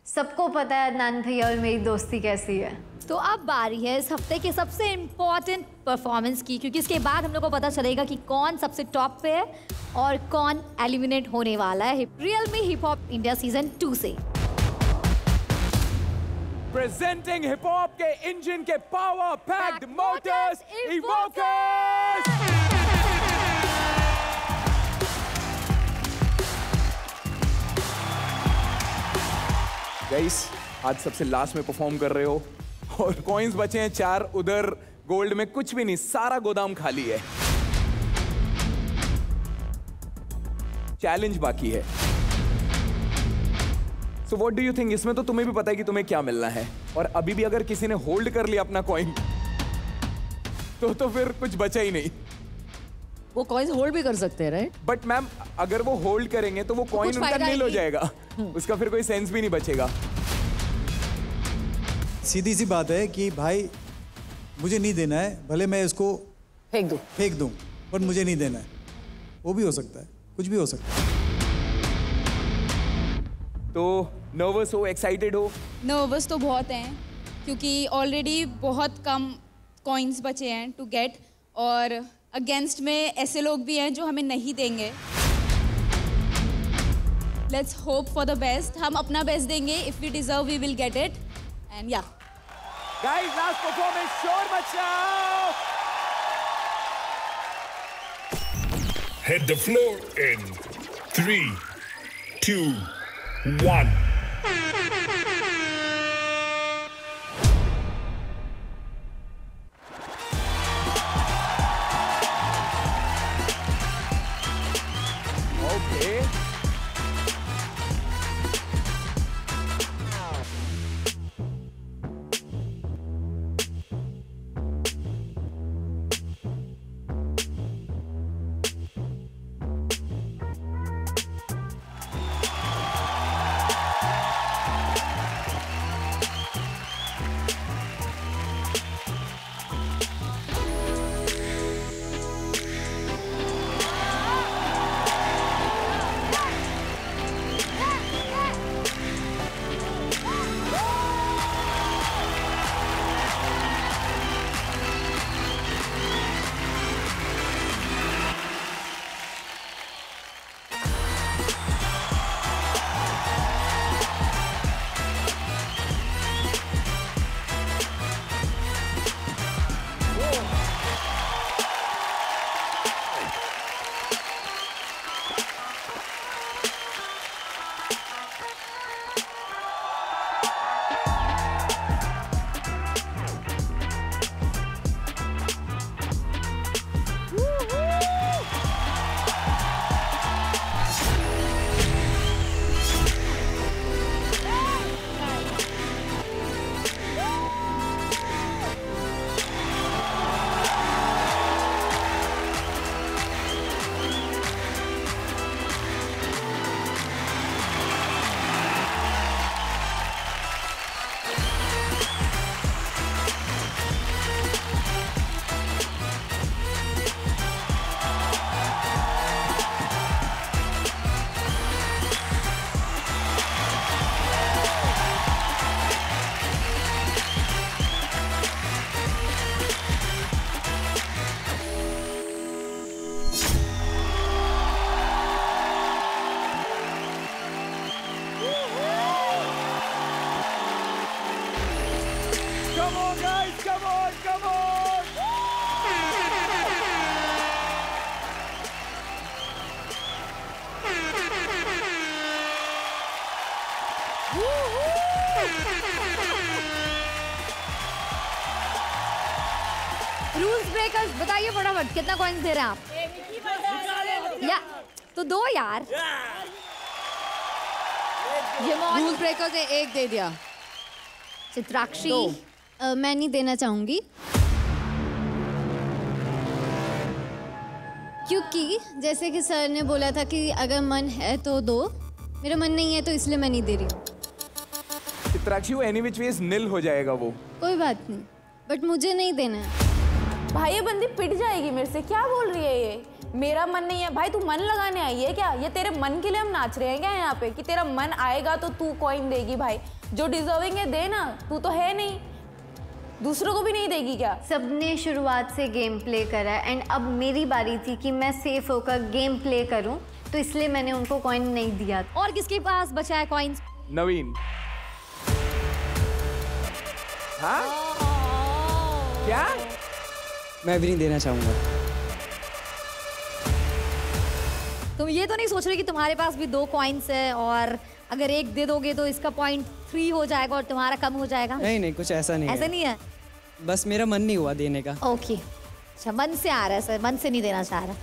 सबको पता है अदनान भैया और मेरी दोस्ती कैसी है। तो अब बारी है इस हफ्ते के सबसे इम्पोर्टेंट परफॉर्मेंस की, क्योंकि इसके बाद हम लोग को पता चलेगा कि कौन सबसे टॉप पे है और कौन एलिमिनेट होने वाला है Realme Hip Hop India season 2 से। प्रेजेंटिंग हिप हॉप के इंजन के पावर पैक्ड मोटर्स इवोकस। गाइस आज सबसे लास्ट में परफॉर्म कर रहे हो और कॉइन्स बचे हैं 4, उधर गोल्ड में कुछ भी नहीं, सारा गोदाम खाली है। चैलेंज बाकी है। So what do you think? इसमें तो तुम्हें भी पता है कि तुम्हें क्या मिलना है, और अभी भी अगर किसी ने होल्ड कर लिया अपना कॉइन तो फिर कुछ बचा ही नहीं। वो कॉइन्स होल्ड भी कर सकते हैं, राइट? बट मैम अगर वो होल्ड करेंगे तो वो कॉइन उनका नील हो जाएगा, उसका फिर कोई सेंस भी नहीं बचेगा। सीधी सी बात है कि भाई मुझे नहीं देना है, भले मैं इसको फेंक दूं पर मुझे नहीं देना है। वो भी हो सकता है, कुछ भी हो सकता है। तो नर्वस हो, एक्साइटेड हो? नर्वस तो बहुत हैं क्योंकि ऑलरेडी बहुत कम कॉइन्स बचे हैं टू गेट, और अगेंस्ट में ऐसे लोग भी हैं जो हमें नहीं देंगे। Let's hope for the best. हम अपना बेस्ट देंगे। If we deserve we will get it. And yeah guys, last performance, शोर मचाओ। Hit the floor in 3, 2, 1. Okay. Come on, guys! Come on! Come on! Rules breakers बताइए फटाफट, कितना coins दे रहे हैं आप? या तो दो यार। रूल्स ब्रेकर्स ने 1 दे दिया। चित्राक्षी मैं नहीं देना चाहूँगी क्योंकि जैसे कि सर ने बोला था कि अगर मन है तो दो, मेरा मन नहीं है तो इसलिए मैं नहीं दे रही हूँ। चित्राक्षी वो एनी विच वेज नील हो जाएगा वो। कोई बात नहीं, बट मुझे नहीं देना है। भाई ये बंदी पिट जाएगी मेरे से, क्या बोल रही है ये? मेरा मन नहीं है भाई, तू मन लगाने आई है क्या? ये तेरे मन के लिए हम नाच रहे हैं क्या यहाँ पे कि तेरा मन आएगा तो तू कॉइन देगी? भाई जो डिजर्विंग है दे ना, तू तो है नहीं, दूसरों को भी नहीं देगी क्या? सबने शुरुआत से गेम प्ले करा है एंड अब मेरी बारी थी कि मैं सेफ होकर गेम प्ले करूं, तो इसलिए मैंने उनको कॉइन नहीं दिया। और किसके पास बचा है कॉइन्स? नवीन। हाँ? क्या? मैं भी नहीं देना चाहूंगा। तुम ये तो नहीं सोच रहे कि तुम्हारे पास भी 2 कॉइन्स है और अगर एक दे दोगे तो इसका पॉइंट 3 हो जाएगा और तुम्हारा कम हो जाएगा? नहीं कुछ ऐसा नहीं ऐसा नहीं है। बस मेरा मन नहीं हुआ देने का। ओके, अच्छा मन से आ रहा है सर, मन से नहीं देना चाह रहा।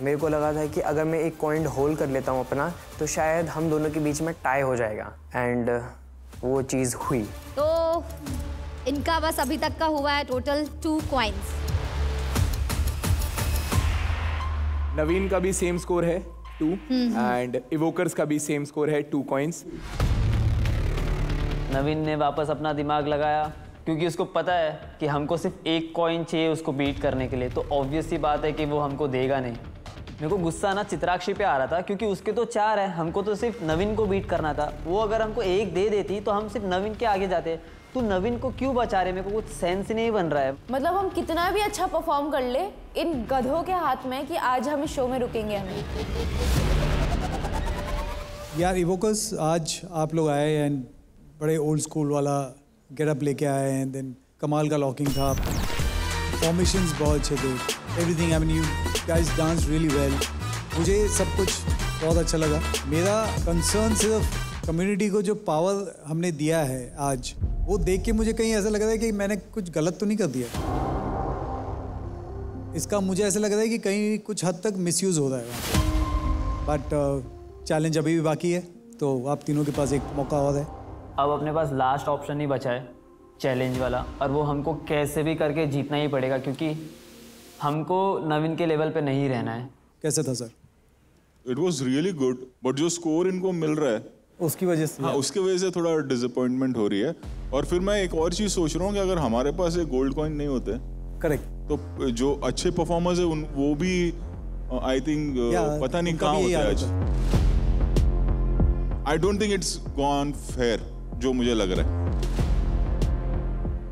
मेरे को लगा था कि अगर मैं एक कॉइन होल्ड कर लेता हूँ अपना तो शायद हम दोनों के बीच में टाई हो जाएगा, एंड वो चीज़ हुई। तो इनका बस अभी तक का हुआ है टोटल 2 कॉइन्स। नवीन का भी सेम स्कोर है 2 एंड इवोकर्स का भी सेम स्कोर है 2 कॉइन्स। नवीन ने वापस अपना दिमाग लगाया क्योंकि उसको पता है कि हमको सिर्फ 1 कॉइन चाहिए उसको बीट करने के लिए, तो ऑब्वियस सी बात है कि वो हमको देगा नहीं। मेरे को गुस्सा ना चित्राक्षी पे आ रहा था क्योंकि उसके तो 4 है, हमको तो सिर्फ नवीन को बीट करना था। वो अगर हमको 1 दे देती तो हम सिर्फ नवीन के आगे जाते। तू नवीन को क्यों बचा रहे? मेरे को कुछ सेंस ही नहीं बन रहा है। मतलब हम कितना भी अच्छा परफॉर्म कर ले, इन गधों के हाथ में कि आज हम इस शो में रुकेंगे हम। यार इवोकर्स, आज आप लोग आए एंड बड़े ओल्ड स्कूल वाला गेटअप लेके आए हैं, देन कमाल का लॉकिंग था, फॉर्मेशंस बहुत अच्छे थे, everything. I mean you guys dance really well. मुझे सब कुछ बहुत अच्छा लगा। मेरा कंसर्न सिर्फ कम्युनिटी को जो पावर हमने दिया है आज, वो देख के मुझे कहीं ऐसा लग रहा है कि मैंने कुछ गलत तो नहीं कर दिया। इसका मुझे ऐसा लग रहा है कि कहीं कुछ हद तक मिसयूज हो रहा है। बट चैलेंज अभी भी बाकी है, तो आप तीनों के पास एक मौका और है। अब अपने पास लास्ट ऑप्शन ही बचा है, चैलेंज वाला, और वो हमको कैसे भी करके जीतना ही पड़ेगा क्योंकि हमको नवीन के लेवल पे नहीं रहना है। कैसे था sir? It was really good, but जो स्कोर इनको मिल रहा है उसकी वजह से, हाँ, उसकी वजह से थोड़ा डिसअपॉइंटमेंट हो रही है। और फिर मैं एक और चीज़ सोच रहा हूँ कि अगर हमारे पास एक गोल्ड कॉइन नहीं होते, करेक्ट, तो जो अच्छे परफॉर्मर्स है वो भी आई थिंक पता नहीं कहाँ होते आज। I don't think it's gone fair, जो मुझे लग रहा है।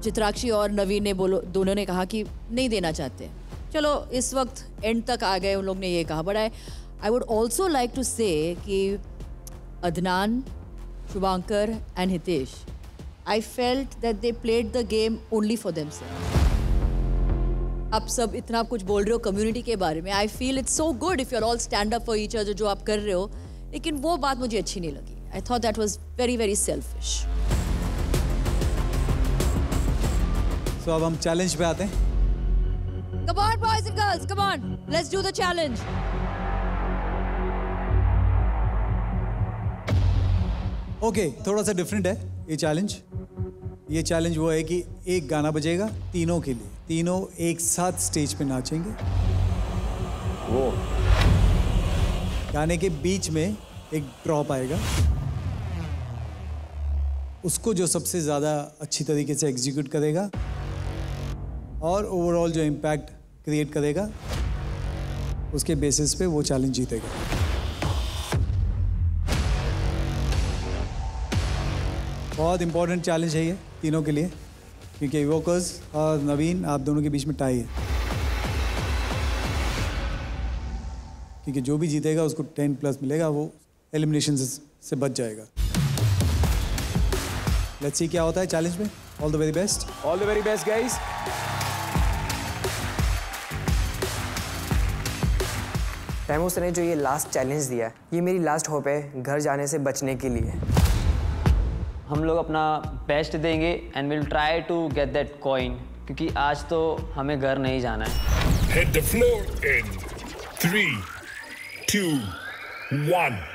चित्राक्षी और नवीन ने दोनों ने कहा कि नहीं देना चाहते। चलो इस वक्त एंड तक आ गए, उन लोग ने ये कहा। But I would also like to say कि Adnan, Shubhankar and Hitesh, I felt that they played the game only for themselves. आप सब इतना कुछ बोल रहे हो कम्युनिटी के बारे में, I feel it's so good if you are all stand up for each other, जो आप कर रहे हो, लेकिन वो बात मुझे अच्छी नहीं लगी। I thought that was very very selfish. तो अब हम चैलेंज पे आते हैं। Come on boys and girls, come on, let's do the challenge. Okay, थोड़ा सा डिफरेंट है ये चैलेंज। ये चैलेंज वो है कि एक गाना बजेगा तीनों के लिए, तीनों एक साथ स्टेज पे नाचेंगे। वो गाने के बीच में एक ड्रॉप आएगा, उसको जो सबसे ज़्यादा अच्छी तरीके से एग्जीक्यूट करेगा और ओवरऑल जो इम्पैक्ट क्रिएट करेगा, उसके बेसिस पे वो चैलेंज जीतेगा। बहुत इंपॉर्टेंट चैलेंज है ये तीनों के लिए, क्योंकि इवोकर्स और नवीन, आप दोनों के बीच में टाई है, क्योंकि जो भी जीतेगा उसको 10+ मिलेगा, वो एलिमिनेशन से बच जाएगा। लेट्स सी क्या होता है चैलेंज में। All the very best. All the very best guys. Famous ने जो ये लास्ट चैलेंज दिया, ये मेरी लास्ट होप है घर जाने से बचने के लिए। हम लोग अपना बेस्ट देंगे and will try to get that coin, क्योंकि आज तो हमें घर नहीं जाना है। Hit the floor in 3, 2, 1.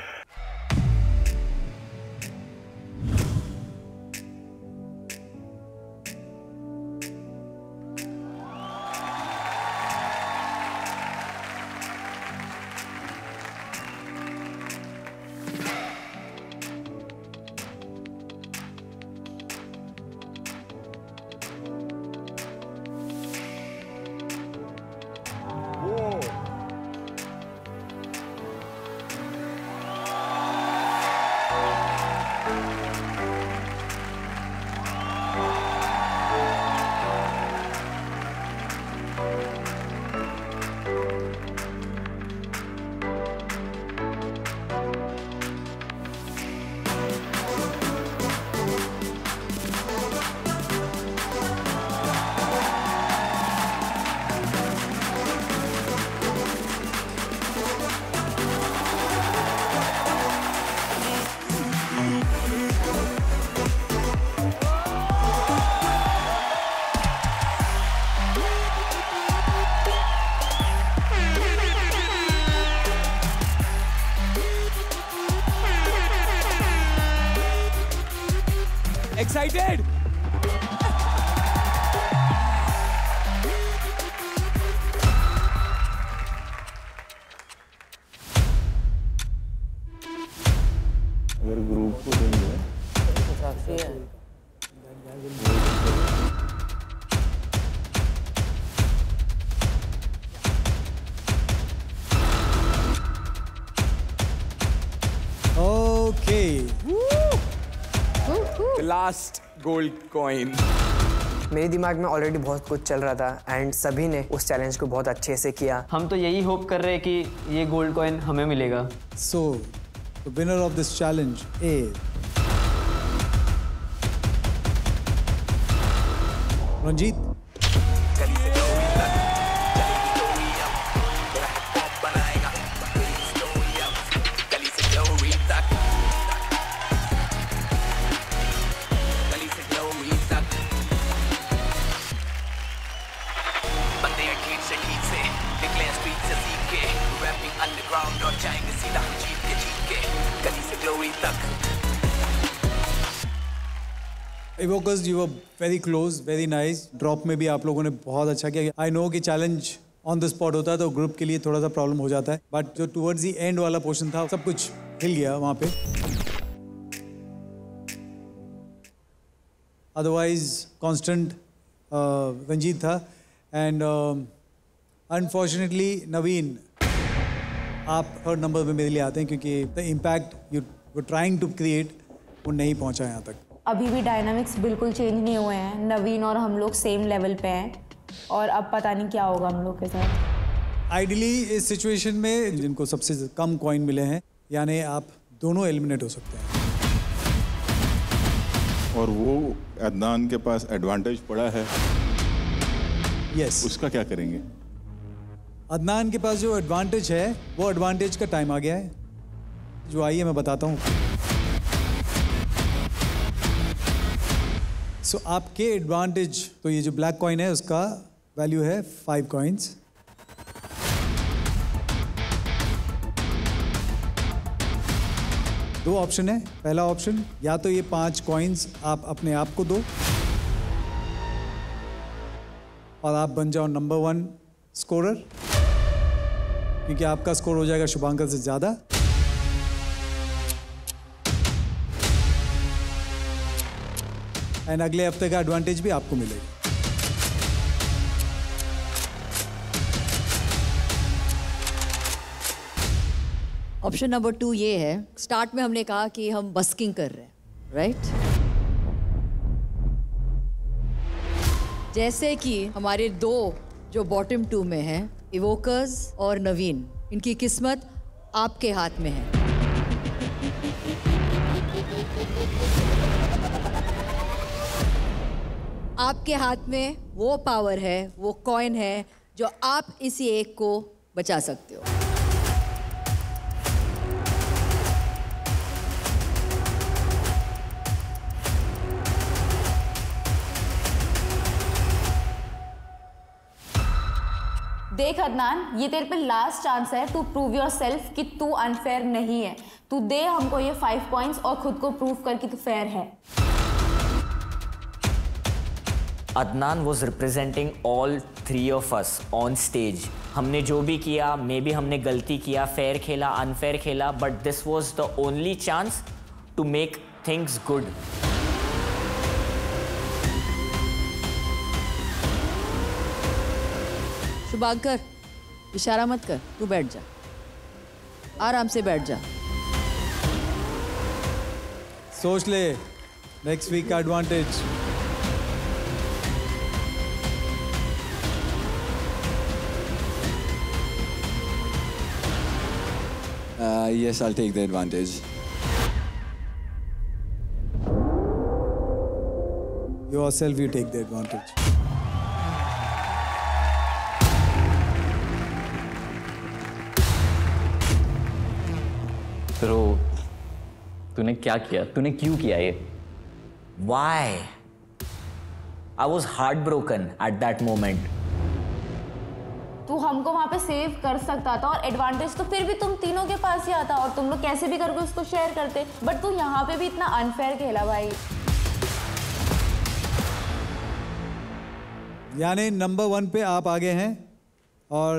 excited? अगर ग्रुप को देंगे Okay. The last gold coin. मेरे दिमाग में ऑलरेडी बहुत कुछ चल रहा था एंड सभी ने उस चैलेंज को बहुत अच्छे से किया। हम तो यही होप कर रहे हैं कि ये गोल्ड कॉइन हमें मिलेगा। So, the winner of this challenge is Ranjit. Evokers, you were very close, very nice. Drop में भी आप लोगों ने बहुत अच्छा किया। I know कि challenge on the spot होता है तो ग्रुप के लिए थोड़ा सा प्रॉब्लम हो जाता है, बट जो towards the end वाला पोर्शन था सब कुछ हिल गया वहाँ पे। Otherwise constant रंजीत था and unfortunately नवीन आप थर्ड नंबर पे मेरे लिए आते हैं क्योंकि the impact you were trying to create वो नहीं पहुँचा यहाँ तक। अभी भी डायनामिक्स बिल्कुल चेंज नहीं हुए हैं। नवीन और हम लोग सेम लेवल पे हैं और अब पता नहीं क्या होगा हम लोग के साथ। आइडियली इस सिचुएशन में जिनको सबसे कम कॉइन मिले हैं यानी आप दोनों एलिमिनेट हो सकते हैं। और वो अदनान के पास एडवांटेज पड़ा है। यस। उसका क्या करेंगे? अदनान के पास जो एडवांटेज है वो एडवांटेज का टाइम आ गया है, जो आइए मैं बताता हूँ। सो आपके एडवांटेज तो ये जो ब्लैक कॉइन है उसका वैल्यू है 5 कॉइन्स। दो ऑप्शन है। पहला ऑप्शन या तो ये 5 कॉइन्स आप अपने आप को दो और आप बन जाओ नंबर 1 स्कोरर, क्योंकि आपका स्कोर हो जाएगा शुभांकर से ज़्यादा। एंड अगले हफ्ते का एडवांटेज भी आपको मिलेगा। ऑप्शन नंबर 2 ये है, स्टार्ट में हमने कहा कि हम बस्किंग कर रहे हैं, राइट? जैसे कि हमारे 2 जो बॉटम 2 में हैं, इवोकर्स और नवीन, इनकी किस्मत आपके हाथ में है। आपके हाथ में वो पावर है, वो कॉइन है जो आप इसी एक को बचा सकते हो। देख अदनान, ये तेरे पे लास्ट चांस है टू प्रूव योर सेल्फ कि तू अनफेयर नहीं है। तू दे हमको ये 5 पॉइंट्स और खुद को प्रूव कर कि तू फेयर है। Adnan was representing all 3 of us on stage. हमने जो भी किया, मे बी हमने गलती किया, फेयर खेला, अनफेयर खेला, but this was the only chance to make things good. Shubhankar, इशारा मत कर, तू बैठ जा, आराम से बैठ जा। सोच ले, नेक्स्ट वीक का advantage. Yes, I'll take the advantage. Yourself, you take the advantage. तो तूने क्या किया? तूने क्यों किया ये? Why? I was heartbroken at that moment. तू हमको वहाँ पे सेव कर सकता था और एडवांटेज तो फिर भी तुम तीनों के पास ही आता और तुम लोग कैसे भी करके उसको शेयर करते, बट तू यहाँ पे भी इतना अनफेयर खेला भाई। यानी नंबर 1 पे आप आगे हैं और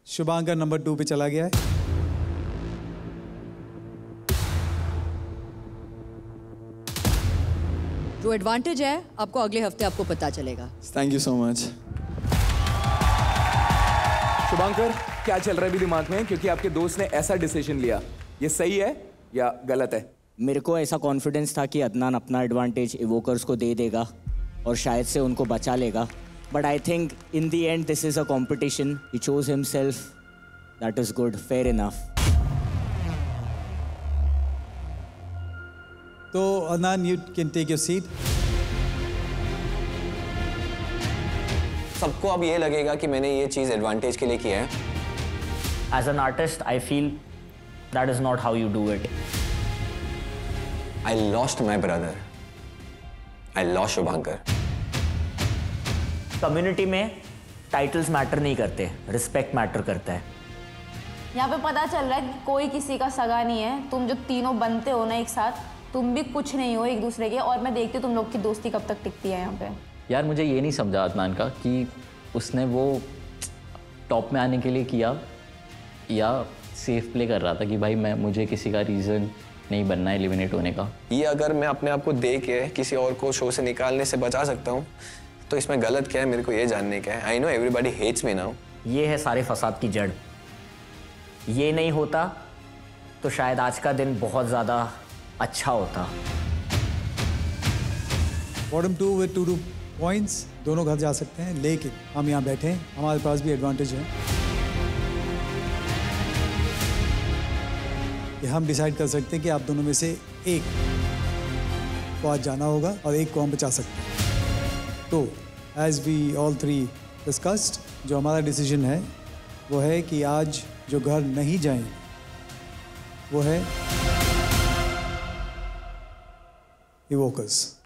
शुभांकर नंबर 2 पे चला गया है। जो एडवांटेज है आपको अगले हफ्ते आपको पता चलेगा। Thank you so much. Shubhankar, क्या चल रहा है भी दिमाग में, क्योंकि आपके दोस्त ने ऐसा डिसीजन लिया, ये सही है या गलत है? मेरे को ऐसा कॉन्फिडेंस था कि अदनान अपना एडवांटेज इवोकर्स को दे देगा और शायद से उनको बचा लेगा, but I think in the end this is a competition, he chose himself, that is good, fair enough. तो Adnan, you can take your seat. सबको अब ये लगेगा कि मैंने ये चीज़ एडवांटेज के लिए किया है। As an artist, I feel that is not how you do it. I lost my brother. I lost Shubhankar. Community में टाइटल्स मैटर नहीं करते, रिस्पेक्ट मैटर करता है। यहाँ पे पता चल रहा है कि कोई किसी का सगा नहीं है। तुम जो तीनों बनते हो ना एक साथ, तुम भी कुछ नहीं हो एक दूसरे के, और मैं देखती हूँ तुम लोग की दोस्ती कब तक टिकती है यहाँ पे। यार मुझे ये नहीं समझा अदनान का कि उसने वो टॉप में आने के लिए किया या सेफ प्ले कर रहा था कि भाई मुझे किसी का रीज़न नहीं बनना है एलिमिनेट होने का। ये अगर मैं अपने आप को दे के किसी और को शो से निकालने से बचा सकता हूँ तो इसमें गलत क्या है, मेरे को ये जानने का है। I know everybody hates me now. ये है सारे फसाद की जड़। ये नहीं होता तो शायद आज का दिन बहुत ज़्यादा अच्छा होता। बॉटम 2 with 2 पॉइंट्स, दोनों घर जा सकते हैं, लेकिन हम यहाँ बैठे हैं, हमारे पास भी एडवांटेज है कि हम डिसाइड कर सकते हैं कि आप दोनों में से एक को आज जाना होगा और एक को हम बचा सकते हैं। तो एज वी ऑल 3 डिस्कस्ड, जो हमारा डिसीजन है वो है कि आज जो घर नहीं जाएं वो है इवोकर्स।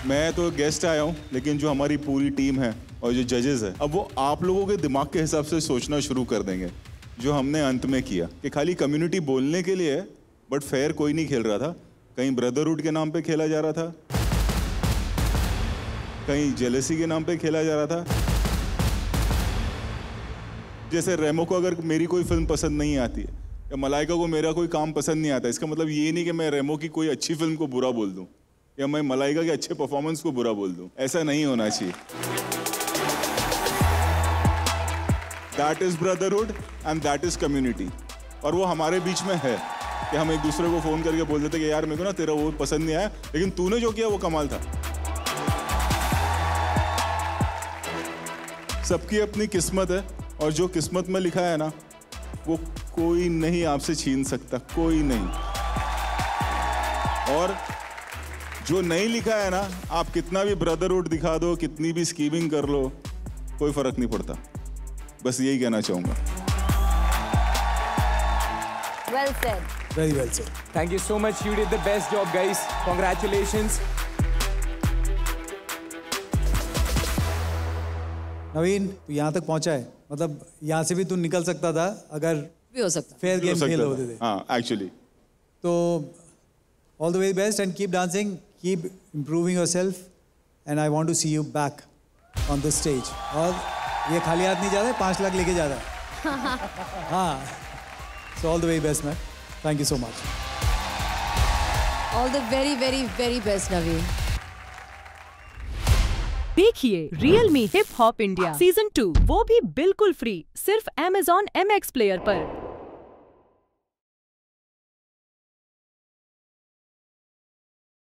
मैं तो गेस्ट आया हूँ, लेकिन जो हमारी पूरी टीम है और जो जजेस है, अब वो आप लोगों के दिमाग के हिसाब से सोचना शुरू कर देंगे। जो हमने अंत में किया कि खाली कम्युनिटी बोलने के लिए है, बट फेयर कोई नहीं खेल रहा था। कहीं ब्रदरहुड के नाम पे खेला जा रहा था, कहीं जेलसी के नाम पे खेला जा रहा था। जैसे रेमो को अगर मेरी कोई फिल्म पसंद नहीं आती है या मलाइका को मेरा कोई काम पसंद नहीं आता, इसका मतलब ये नहीं कि मैं रेमो की कोई अच्छी फिल्म को बुरा बोल दूं या मैं मलाइका के अच्छे परफॉर्मेंस को बुरा बोल दूं। ऐसा नहीं होना चाहिए। That is brotherhood and that is community. और वो हमारे बीच में है कि हम एक दूसरे को फोन करके बोल देते कि यार मेरे को ना तेरा वो पसंद नहीं आया, लेकिन तूने जो किया वो कमाल था। सबकी अपनी किस्मत है और जो किस्मत में लिखा है ना वो कोई नहीं आपसे छीन सकता, कोई नहीं। और जो नहीं लिखा है ना, आप कितना भी ब्रदरहुड दिखा दो, कितनी भी स्कीमिंग कर लो, कोई फर्क नहीं पड़ता। बस यही कहना चाहूंगा। Well said. Very well said. Thank you so much. You did the best job, guys. Congratulations. नवीन, तू यहाँ तक पहुँचा है, मतलब यहाँ से भी तू निकल सकता था अगर भी हो सकता फेयर गेम खेल होते थे। हाँ, एक्चुअली। तो all the very best and keep dancing, keep improving yourself and I want to see you back on the stage. और ये खाली हाथ नहीं जा रहा है, 5 लाख लेके जा रहा है। हाँ, so all the very best man, thank you so much. All the very very very best Naveen. देखिए Realme hip hop India season 2, वो भी बिल्कुल फ्री, सिर्फ Amazon MX प्लेयर पर।